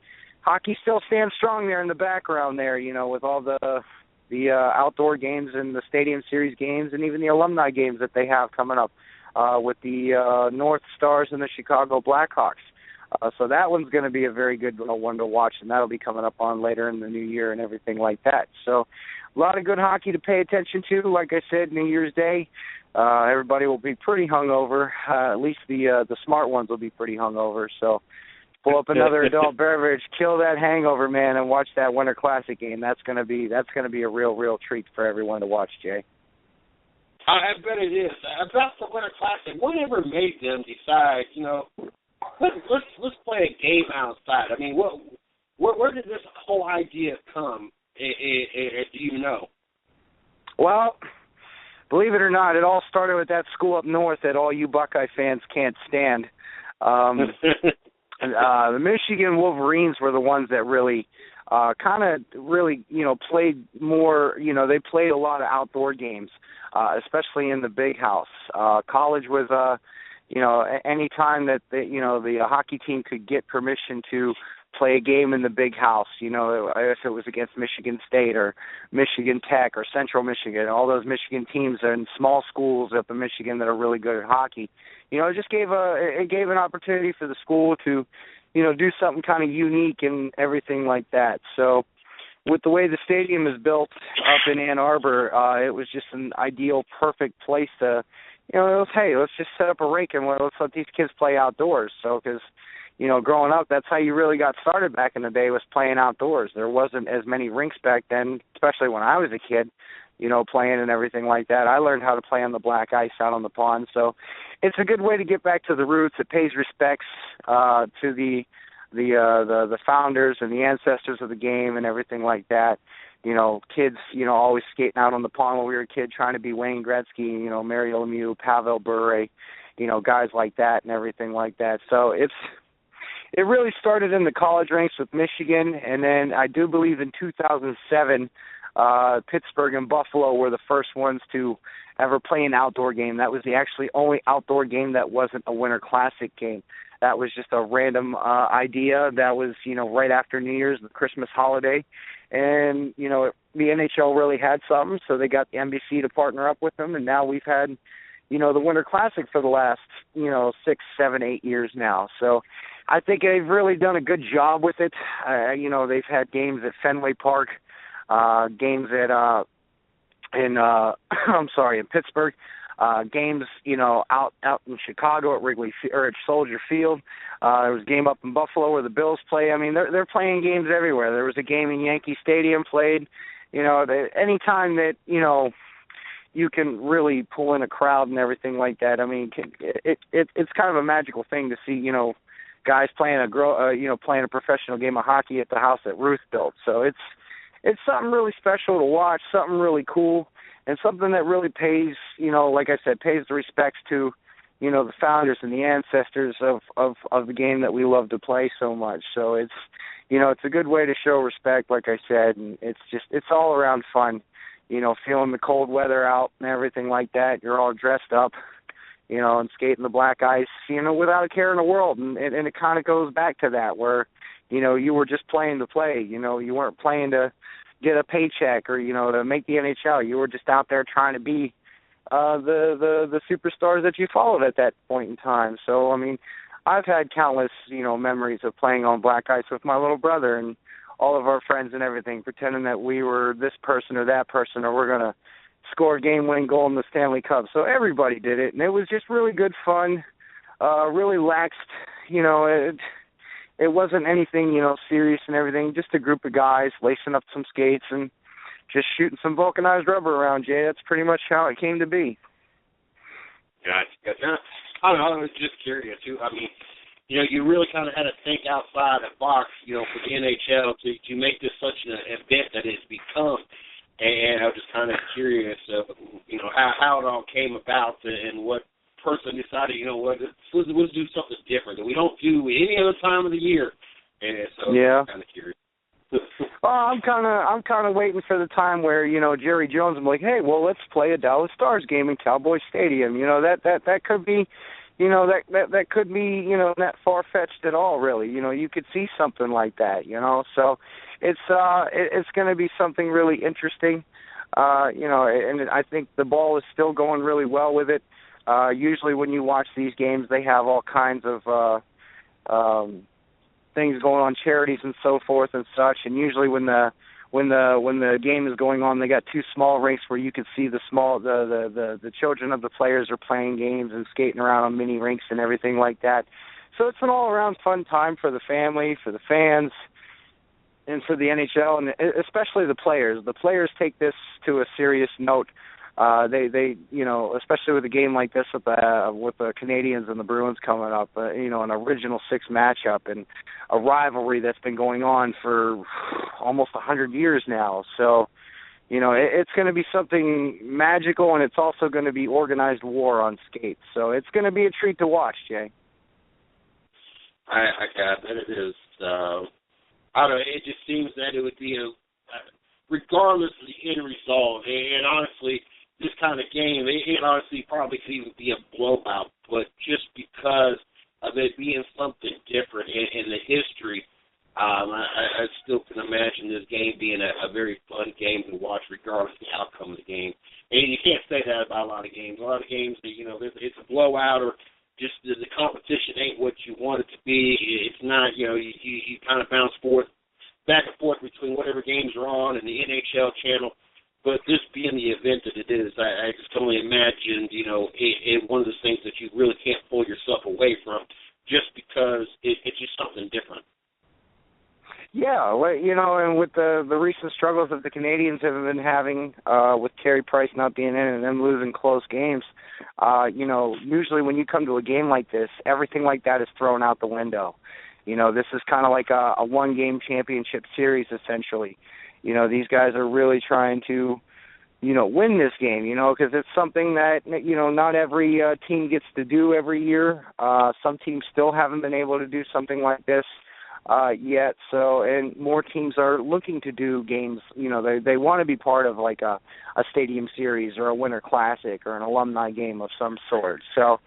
hockey still stands strong there in the background there, with all the outdoor games and the Stadium Series games and even the alumni games that they have coming up. With the North Stars and the Chicago Blackhawks. So that one's going to be a very good one to watch, and that'll be coming up on later in the new year and everything like that. So a lot of good hockey to pay attention to. Like I said, New Year's Day, everybody will be pretty hungover. At least the smart ones will be pretty hungover. So pull up another adult beverage, kill that hangover, man, and watch that Winter Classic game. That's going to be a real treat for everyone to watch, Jay. I bet it is. About the Winter Classic, whatever made them decide, let's play a game outside? I mean, where did this whole idea come? Do you know? Well, believe it or not, it all started with that school up north that all you Buckeye fans can't stand. The Michigan Wolverines were the ones that really played more, they played a lot of outdoor games, especially in the big house. College was, any time that, the hockey team could get permission to play a game in the big house, if it was against Michigan State or Michigan Tech or Central Michigan, all those Michigan teams are in small schools up in Michigan that are really good at hockey. It just gave an opportunity for the school to, do something kind of unique and everything like that. So with the way the stadium is built up in Ann Arbor, it was just an ideal, perfect place to, let's just set up a rink and let's let these kids play outdoors. So, because, growing up, that's how you really got started back in the day, was playing outdoors. There wasn't as many rinks back then, especially when I was a kid, playing and everything like that. I learned how to play on the black ice out on the pond. So it's a good way to get back to the roots. It pays respects to the founders and the ancestors of the game and everything like that. Kids, always skating out on the pond when we were a kid, trying to be Wayne Gretzky, Mario Lemieux, Pavel Bure, guys like that and everything like that. So it really started in the college ranks with Michigan, and then I do believe in 2007, Pittsburgh and Buffalo were the first ones to ever play an outdoor game. That was the actually only outdoor game that wasn't a Winter Classic game. That was just a random idea. That was, right after New Year's, the Christmas holiday. And, the NHL really had something, so they got the NBC to partner up with them, and now we've had, the Winter Classic for the last, 6, 7, 8 years now. So I think they've really done a good job with it. They've had games at Fenway Park, games at in Pittsburgh, games out in Chicago at Wrigley or at Soldier Field. There was a game up in Buffalo where the Bills play. I mean, they're playing games everywhere. There was a game in Yankee Stadium played. Any time that you can really pull in a crowd and everything like that. I mean, it's kind of a magical thing to see guys playing a professional game of hockey at the house that Ruth built. So it's something really special to watch, something really cool, and something that really pays, like I said, pays the respects to, the founders and the ancestors of the game that we love to play so much. So it's a good way to show respect, like I said, and it's all around fun, feeling the cold weather out and everything like that. You're all dressed up, and skating the black ice, without a care in the world. And it kind of goes back to that where, you were just playing to play. You weren't playing to get a paycheck or, to make the NHL. You were just out there trying to be the superstars that you followed at that point in time. So, I mean, I've had countless, memories of playing on black ice with my little brother and all of our friends and everything, pretending that we were this person or that person, or we're going to score a game-winning goal in the Stanley Cup. So everybody did it, and it was just really good fun, really laxed. It wasn't anything, serious and everything, just a group of guys lacing up some skates and just shooting some vulcanized rubber around, Jay. That's pretty much how it came to be. Gotcha. I don't know, I was just curious, too. I mean, you really kind of had to think outside the box, for the NHL to make this such an event that it's become. And I was just kind of curious of, how it all came about and what person decided, let's do something different that we don't do any other time of the year. And so I'm kind of curious. Well, I'm kind of waiting for the time where, Jerry Jones will be like, hey, well, let's play a Dallas Stars game in Cowboy Stadium. That could be, that could be, not far-fetched at all, really. You could see something like that, So it's going to be something really interesting, and I think the ball is still going really well with it. Usually when you watch these games, they have all kinds of things going on, charities and so forth and such. And usually when the game is going on, they got two small rinks where you can see the children of the players are playing games and skating around on mini rinks and everything like that. So it's an all-around fun time for the family, for the fans, and for the NHL, and especially the players. The players take this to a serious note. They especially with a game like this with the Canadians and the Bruins coming up, an original 6 matchup and a rivalry that's been going on for almost 100 years now. So, it's going to be something magical, and it's also going to be organized war on skates. So it's going to be a treat to watch, Jay. I bet it is. I don't know. It just seems that it would be regardless of the end result, and honestly, this kind of game, it honestly probably could even be a blowout, but just because of it being something different in the history, I still can imagine this game being a very fun game to watch regardless of the outcome of the game. And you can't say that about a lot of games. A lot of games, it's a blowout or just the competition ain't what you want it to be. It's not, you kind of bounce back and forth between whatever games are on and the NHL channel. But this being the event that it is, I just can only imagine, it one of those things that you really can't pull yourself away from just because it's just something different. Yeah, well, and with the recent struggles that the Canadians have been having with Carey Price not being in and them losing close games, usually when you come to a game like this, everything like that is thrown out the window. This is kind of like a one-game championship series, essentially. These guys are really trying to, win this game, because it's something that, not every team gets to do every year. Some teams still haven't been able to do something like this yet. So, and more teams are looking to do games, they want to be part of like a stadium series or a winter classic or an alumni game of some sort. So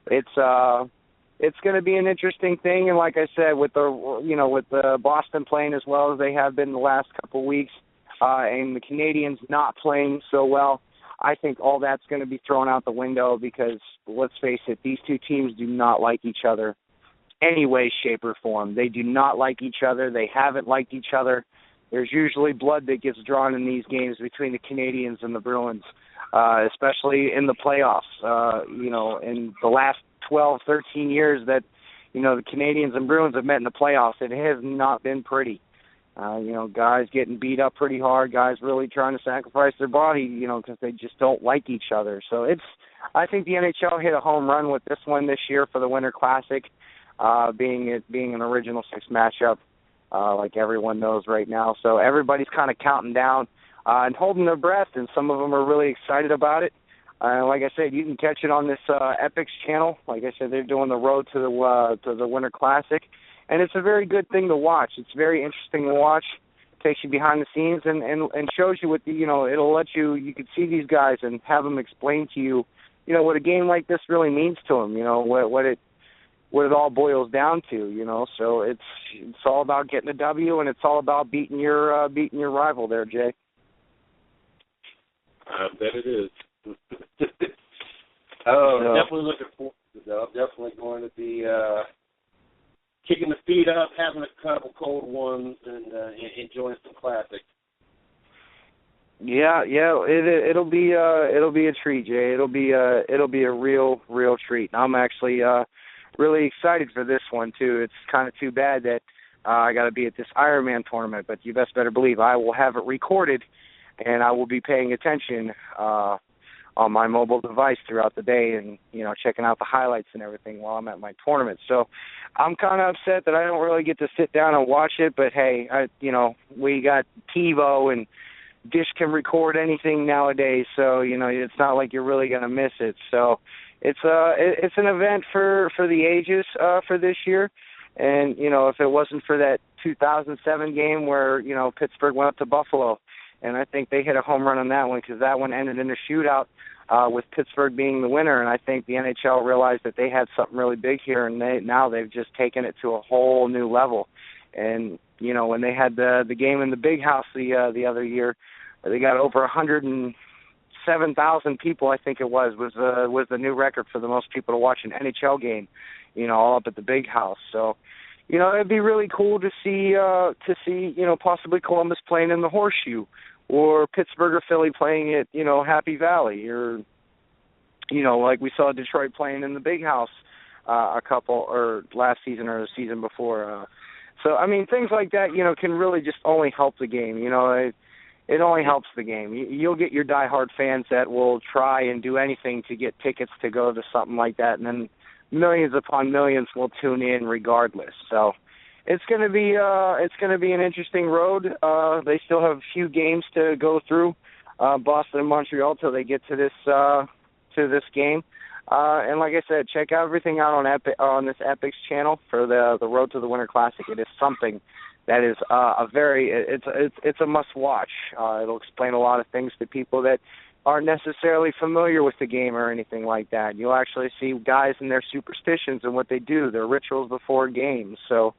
it's going to be an interesting thing, and like I said, with the Boston playing as well as they have been the last couple of weeks, and the Canadians not playing so well, I think all that's going to be thrown out the window because, let's face it, these two teams do not like each other any way, shape, or form. They do not like each other. They haven't liked each other. There's usually blood that gets drawn in these games between the Canadians and the Bruins, especially in the playoffs. In the last 12, 13 years that, the Canadians and Bruins have met in the playoffs, it has not been pretty. Guys getting beat up pretty hard, guys really trying to sacrifice their body, because they just don't like each other. So I think the NHL hit a home run with this one this year for the Winter Classic, being an original six matchup, like everyone knows right now. So everybody's kind of counting down and holding their breath, and some of them are really excited about it. Like I said, you can catch it on this Epix channel. Like I said, they're doing the road to the Winter Classic, and it's a very good thing to watch. It's very interesting to watch. It takes you behind the scenes and shows you what it'll let you can see these guys and have them explain to you, what a game like this really means to them. What it all boils down to. So it's all about getting a W, and it's all about beating your rival there, Jay. I bet it is. Definitely looking forward to it, though. I'm definitely going to be kicking the feet up, having a couple cold ones, and enjoying some classics. Yeah, it'll be a treat, Jay. It'll be a real treat. I'm actually really excited for this one too. It's kind of too bad that I got to be at this Ironman tournament, but you best better believe I will have it recorded, and I will be paying attention on my mobile device throughout the day and, checking out the highlights and everything while I'm at my tournament. So I'm kind of upset that I don't really get to sit down and watch it, but hey, we got TiVo and Dish can record anything nowadays, so, it's not like you're really going to miss it. So it's an event for the ages for this year. And, if it wasn't for that 2007 game where, Pittsburgh went up to Buffalo, and I think they hit a home run on that one because that one ended in a shootout with Pittsburgh being the winner. And I think the NHL realized that they had something really big here, and now they've just taken it to a whole new level. And, when they had the game in the Big House the other year, they got over 107,000 people, I think it was the new record for the most people to watch an NHL game, all up at the Big House. So, it'd be really cool to see, possibly Columbus playing in the Horseshoe, or Pittsburgh or Philly playing at, Happy Valley, or, like we saw Detroit playing in the Big House last season or the season before. So, I mean, things like that, can really just only help the game. It only helps the game. You'll get your diehard fans that will try and do anything to get tickets to go to something like that, and then millions upon millions will tune in regardless. So it's going to be an interesting road. They still have a few games to go through Boston and Montreal till they get to this game. And like I said, check out everything out on this Epic's channel for the Road to the Winter Classic. It is something that is it's a must watch. It'll explain a lot of things to people that aren't necessarily familiar with the game or anything like that. You'll actually see guys and their superstitions and what they do, their rituals before games. So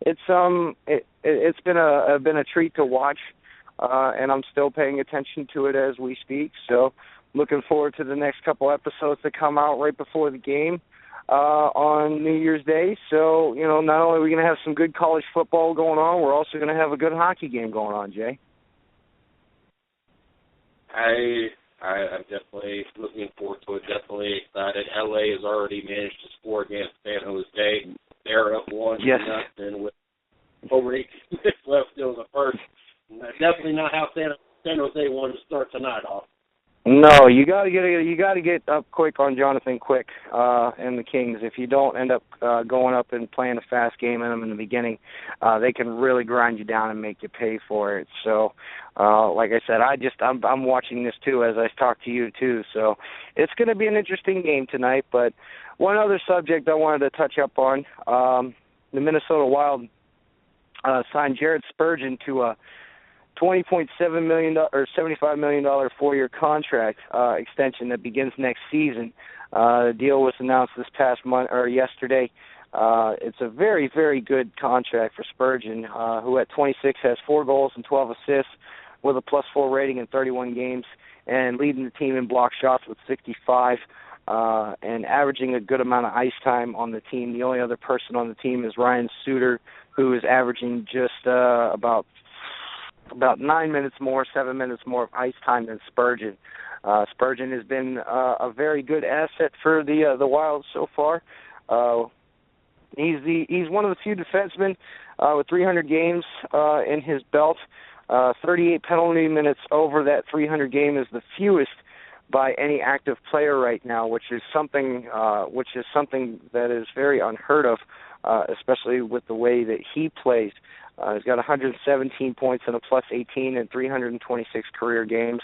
it's been a treat to watch, and I'm still paying attention to it as we speak. So looking forward to the next couple episodes that come out right before the game on New Year's Day. So, not only are we going to have some good college football going on, we're also going to have a good hockey game going on, Jay. I'm definitely looking forward to it. Definitely excited. LA has already managed to score against San Jose. They're up 1-0 with over 8 minutes left still in the first. Definitely not how San Jose wanted to start tonight off. No, you got to get up quick on Jonathan Quick and the Kings. If you don't end up going up and playing a fast game in them in the beginning, they can really grind you down and make you pay for it. So, like I said, I'm watching this too as I talk to you too. So, it's going to be an interesting game tonight. But one other subject I wanted to touch up on: the Minnesota Wild signed Jared Spurgeon to a $20.7 million or $75 million 4-year contract extension that begins next season. The deal was announced this past month or yesterday. It's a very, very good contract for Spurgeon, who at 26 has 4 goals and 12 assists with a +4 rating in 31 games and leading the team in block shots with 65 and averaging a good amount of ice time on the team. The only other person on the team is Ryan Suter, who is averaging just about 9 minutes more, 7 minutes more of ice time than Spurgeon. Spurgeon has been a very good asset for the Wild so far. He's one of the few defensemen with 300 games in his belt. 38 penalty minutes over that 300 game is the fewest by any active player right now, which is something that is very unheard of, especially with the way that he plays. He's got 117 points and a +18 in 326 career games,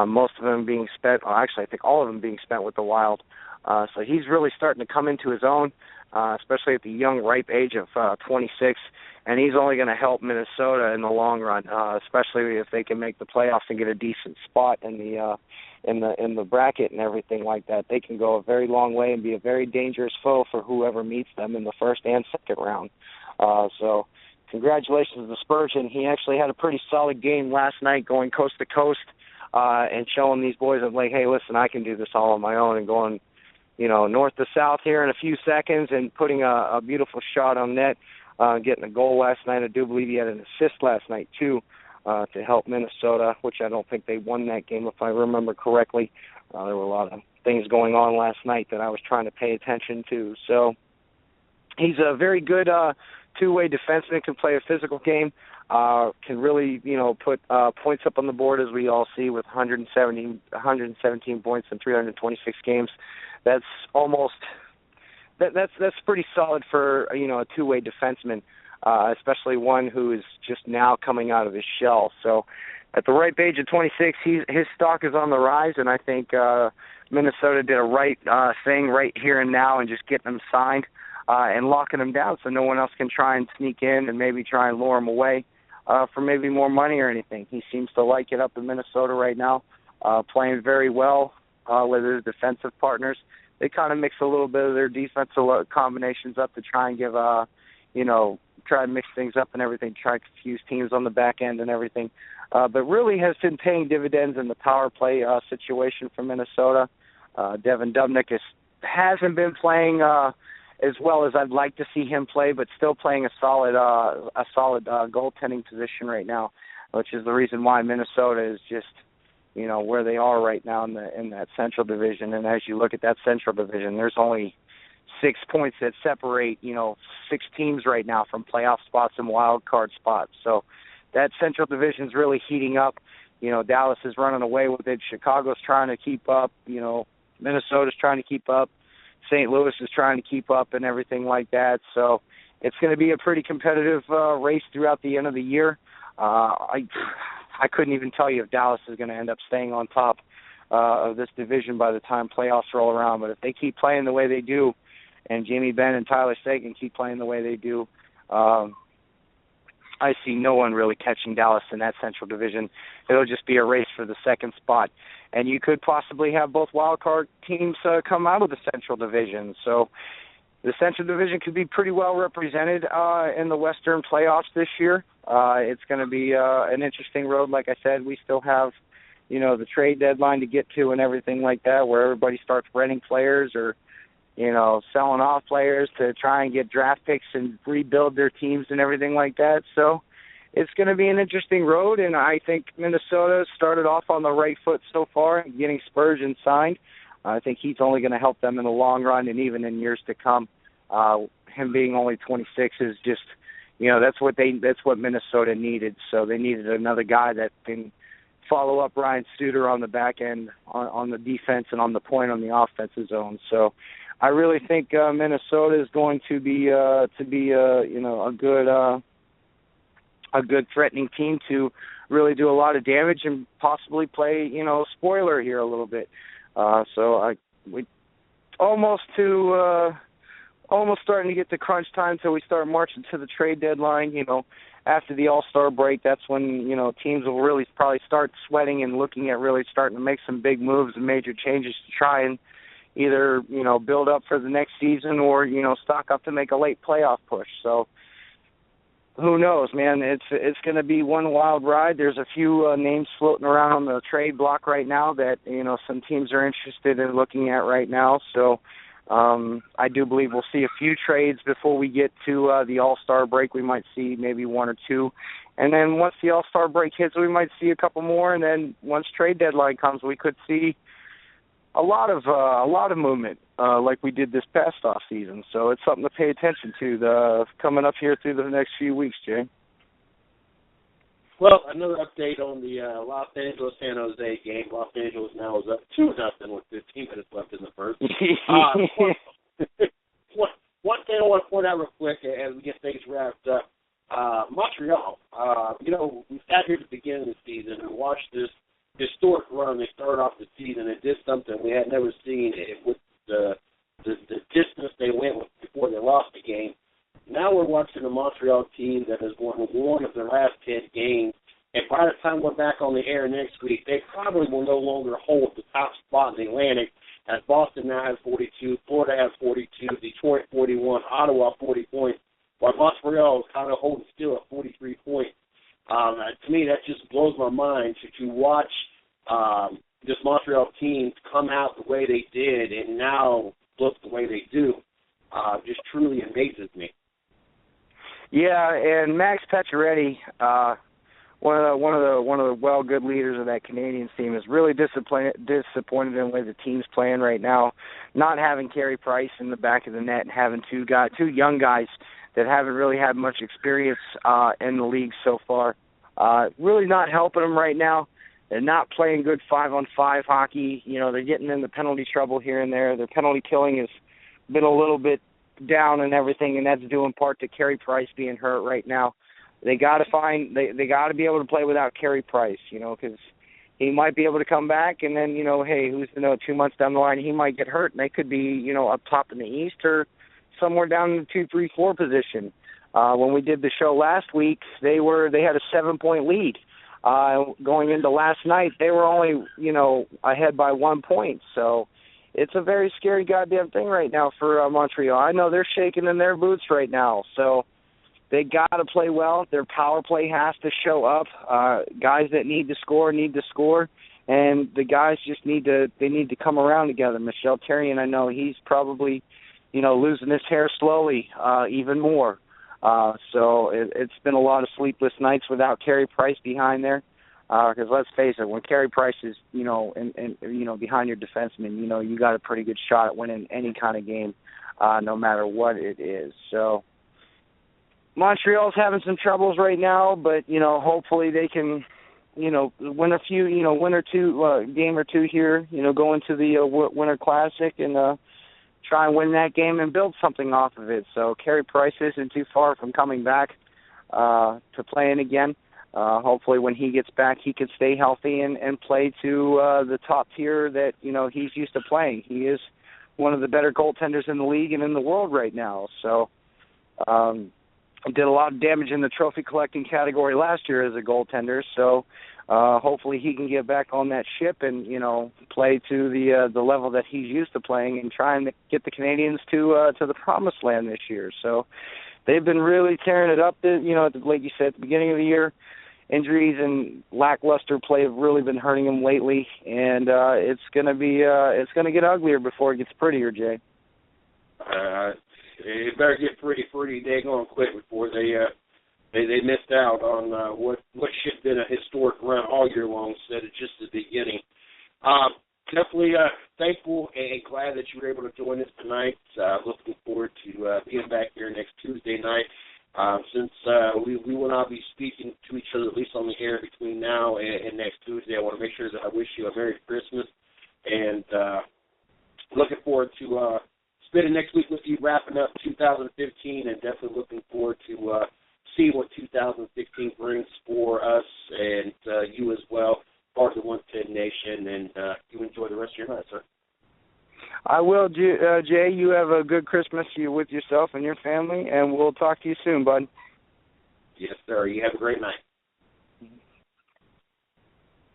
most of them being spent, actually I think all of them being spent with the Wild. So he's really starting to come into his own, especially at the young, ripe age of 26, and he's only going to help Minnesota in the long run, especially if they can make the playoffs and get a decent spot in the bracket and everything like that. They can go a very long way and be a very dangerous foe for whoever meets them in the first and second round. So congratulations to Spurgeon. He actually had a pretty solid game last night going coast to coast and showing these boys that, like, hey, listen, I can do this all on my own, and going, north to south here in a few seconds and putting a beautiful shot on net, getting a goal last night. I do believe he had an assist last night, too, to help Minnesota, which I don't think they won that game, if I remember correctly. There were a lot of things going on last night that I was trying to pay attention to. So he's a very good two-way defenseman, can play a physical game, can really, put points up on the board, as we all see, with 117 points in 326 games. That's that's pretty solid for a two-way defenseman, especially one who is just now coming out of his shell. So at the ripe age of 26, his stock is on the rise, and I think Minnesota did a right thing right here and now and just getting him signed and locking him down so no one else can try and sneak in and maybe try and lure him away for maybe more money or anything. He seems to like it up in Minnesota right now, playing very well with his defensive partners. They kind of mix a little bit of their defensive combinations up to try and give, try and mix things up and everything, try to confuse teams on the back end and everything. But really has been paying dividends in the power play situation for Minnesota. Devin Dubnyk hasn't been playing as well as I'd like to see him play, but still playing a solid goaltending position right now, which is the reason why Minnesota is just, where they are right now in that Central Division. And as you look at that Central Division, there's only 6 points that separate, 6 teams right now from playoff spots and wild card spots. So that Central Division's really heating up. Dallas is running away with it. Chicago's trying to keep up. Minnesota's trying to keep up. St. Louis is trying to keep up and everything like that. So it's going to be a pretty competitive race throughout the end of the year. I couldn't even tell you if Dallas is going to end up staying on top of this division by the time playoffs roll around. But if they keep playing the way they do, and Jamie Benn and Tyler Sagan keep playing the way they do, I see no one really catching Dallas in that Central Division. It'll just be a race for the second spot. And you could possibly have both wildcard teams come out of the Central Division. So the Central Division could be pretty well represented in the Western playoffs this year. It's going to be an interesting road. Like I said, we still have, the trade deadline to get to and everything like that, where everybody starts renting players or, selling off players to try and get draft picks and rebuild their teams and everything like that. So it's going to be an interesting road, and I think Minnesota started off on the right foot so far, getting Spurgeon signed. I think he's only going to help them in the long run and even in years to come. Him being only 26 is just, that's what Minnesota needed. So they needed another guy that can follow up Ryan Suter on the back end on the defense and on the point on the offensive zone. So I really think Minnesota is going to be a good threatening team to really do a lot of damage and possibly play spoiler here a little bit. So we almost starting to get to crunch time until we start marching to the trade deadline. After the All-Star break, that's when teams will really probably start sweating and looking at really starting to make some big moves and major changes to try and either, build up for the next season or, stock up to make a late playoff push. So who knows, man? It's going to be one wild ride. There's a few names floating around on the trade block right now that, some teams are interested in looking at right now. So I do believe we'll see a few trades before we get to the All-Star break. We might see maybe one or two. And then once the All-Star break hits, we might see a couple more. And then once trade deadline comes, we could see a lot of movement like we did this past off season. So it's something to pay attention to coming up here through the next few weeks, Jay. Well, another update on the Los Angeles-San Jose game. Los Angeles now is up 2-0 with 15 minutes left in the first. One thing I want to point out real quick as we get things wrapped up. Montreal, we sat here at the beginning of the season and watched this historic run. They started off the season and did something we had never seen with the distance they went with before they lost the game. Now we're watching a Montreal team that has won one of their last 10 games, and by the time we're back on the air next week, they probably will no longer hold the top spot in the Atlantic, as Boston now has 42, Florida has 42, Detroit 41, Ottawa 40 points, while Montreal is kind of holding still at 43 points. To me, that just blows my mind to watch this Montreal team come out the way they did and now look the way they do. Just truly amazes me. Yeah, and Max Pacioretty, one of the good leaders of that Canadiens team, is really disappointed in the way the team's playing right now. Not having Carey Price in the back of the net and having two young guys that haven't really had much experience in the league so far, really not helping them right now. They're not playing good 5-on-5 hockey. They're getting into penalty trouble here and there. Their penalty killing has been a little bit down and everything, and that's due in part to Carey Price being hurt right now. They got to be able to play without Carey Price, because he might be able to come back, and then, hey, who's to know, 2 months down the line he might get hurt, and they could be, up top in the East or somewhere down in the 2, 3, 4 position. When we did the show last week, they had a 7-point lead. Going into last night, they were only, ahead by 1 point, so it's a very scary goddamn thing right now for Montreal. I know they're shaking in their boots right now, so they got to play well. Their power play has to show up. Guys that need to score, and the guys just need to come around together. Michel Therrien, I know he's probably, losing his hair slowly even more. So it's been a lot of sleepless nights without Carey Price behind there. Because let's face it, when Carey Price is, behind your defenseman, you got a pretty good shot at winning any kind of game, no matter what it is. So Montreal's having some troubles right now, but, hopefully they can, win a few, win or two, game or two here, go into the Winter Classic and try and win that game and build something off of it. So Carey Price isn't too far from coming back to playing again. hopefully when he gets back, he can stay healthy and play to the top tier that, he's used to playing. He is one of the better goaltenders in the league and in the world right now. So did a lot of damage in the trophy collecting category last year as a goaltender. So hopefully he can get back on that ship and, play to the level that he's used to playing and try and get the Canadians to the promised land this year. So they've been really tearing it up, like you said, at the beginning of the year. Injuries and lackluster play have really been hurting them lately, and it's going to get uglier before it gets prettier, Jay. It better get pretty daggone quick before they missed out on what should have been a historic run all year long instead of just the beginning. Definitely thankful and glad that you were able to join us tonight. Looking forward to being back here next Tuesday night. Since we will not be speaking to each other, at least on the air, between now and next Tuesday, I want to make sure that I wish you a Merry Christmas, and looking forward to spending next week with you, wrapping up 2015, and definitely looking forward to see what 2016 brings for us and you as well, part of the 110 Nation, and you enjoy the rest of your night, sir. I will, Jay. You have a good Christmas with yourself and your family, and we'll talk to you soon, bud. Yes, sir. You have a great night.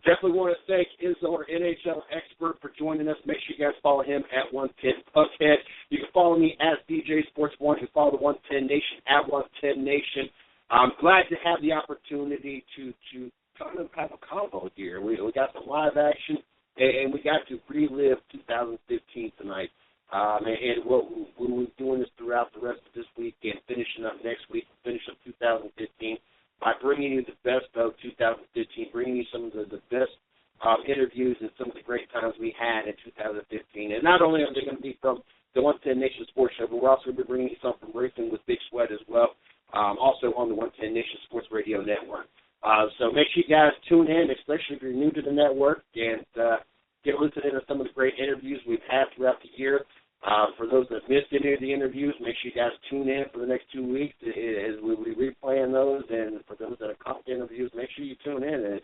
Definitely want to thank our NHL expert for joining us. Make sure you guys follow him at 110 Puckhead. You can follow me as DJ Sports One. You can follow the 110 Nation at 110 Nation. I'm glad to have the opportunity to kind of have a combo here. We got some live action. And we got to relive 2015 tonight. And we'll be doing this throughout the rest of this week and finishing up next week, finish up 2015 by bringing you the best of 2015, bringing you some of the best interviews and some of the great times we had in 2015. And not only are they going to be from the 110 Nation Sports Show, but we're also going to be bringing you some from Racing with Big Sweat as well, also on the 110 Nation Sports Radio Network. So make sure you guys tune in, especially if you're new to the network, and get listening to some of the great interviews we've had throughout the year. For those that missed any of the interviews, make sure you guys tune in for the next 2 weeks as we'll be replaying those. And for those that have caught the interviews, make sure you tune in and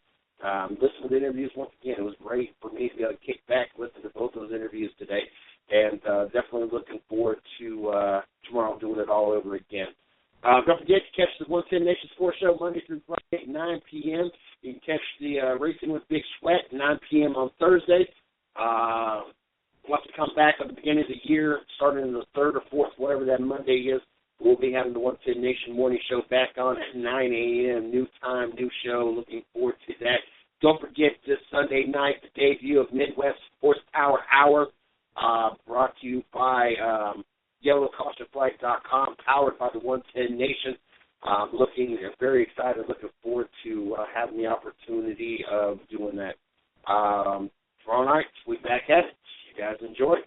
listen to the interviews once again. It was great for me to be able to kick back and listen to both those interviews today. And definitely looking forward to tomorrow doing it all over again. Don't forget to catch the 110 Nation Sports Show Monday through Friday at 9 p.m. You can catch the Racing with Big Sweat at 9 p.m. on Thursday. We'll have to come back at the beginning of the year, starting in the 3rd or 4th, whatever that Monday is. We'll be having the 110 Nation Morning Show back on at 9 a.m., new time, new show. Looking forward to that. Don't forget this Sunday night, the debut of Midwest Sports Power Hour, brought to you by YellowCautionFlight.com, powered by the 110 Nation. Very excited, looking forward to having the opportunity of doing that. Tomorrow night, we'll be back at it. You guys enjoy.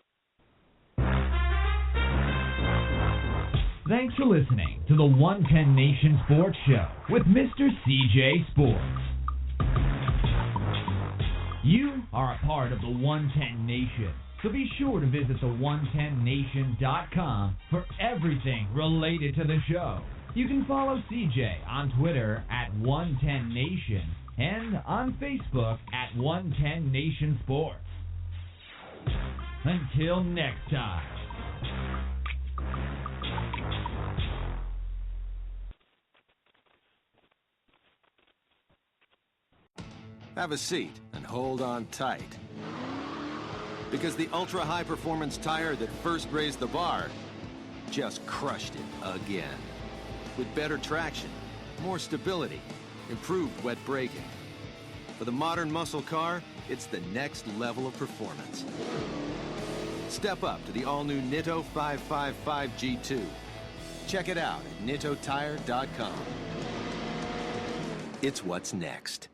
Thanks for listening to the 110 Nation Sports Show with Mr. CJ Sports. You are a part of the 110 Nation. So be sure to visit the110nation.com for everything related to the show. You can follow CJ on Twitter at 110nation and on Facebook at 110 Nation Sports. Until next time. Have a seat and hold on tight. Because the ultra-high performance tire that first raised the bar just crushed it again. With better traction, more stability, improved wet braking. For the modern muscle car, it's the next level of performance. Step up to the all-new Nitto 555 G2. Check it out at nittotire.com. It's what's next.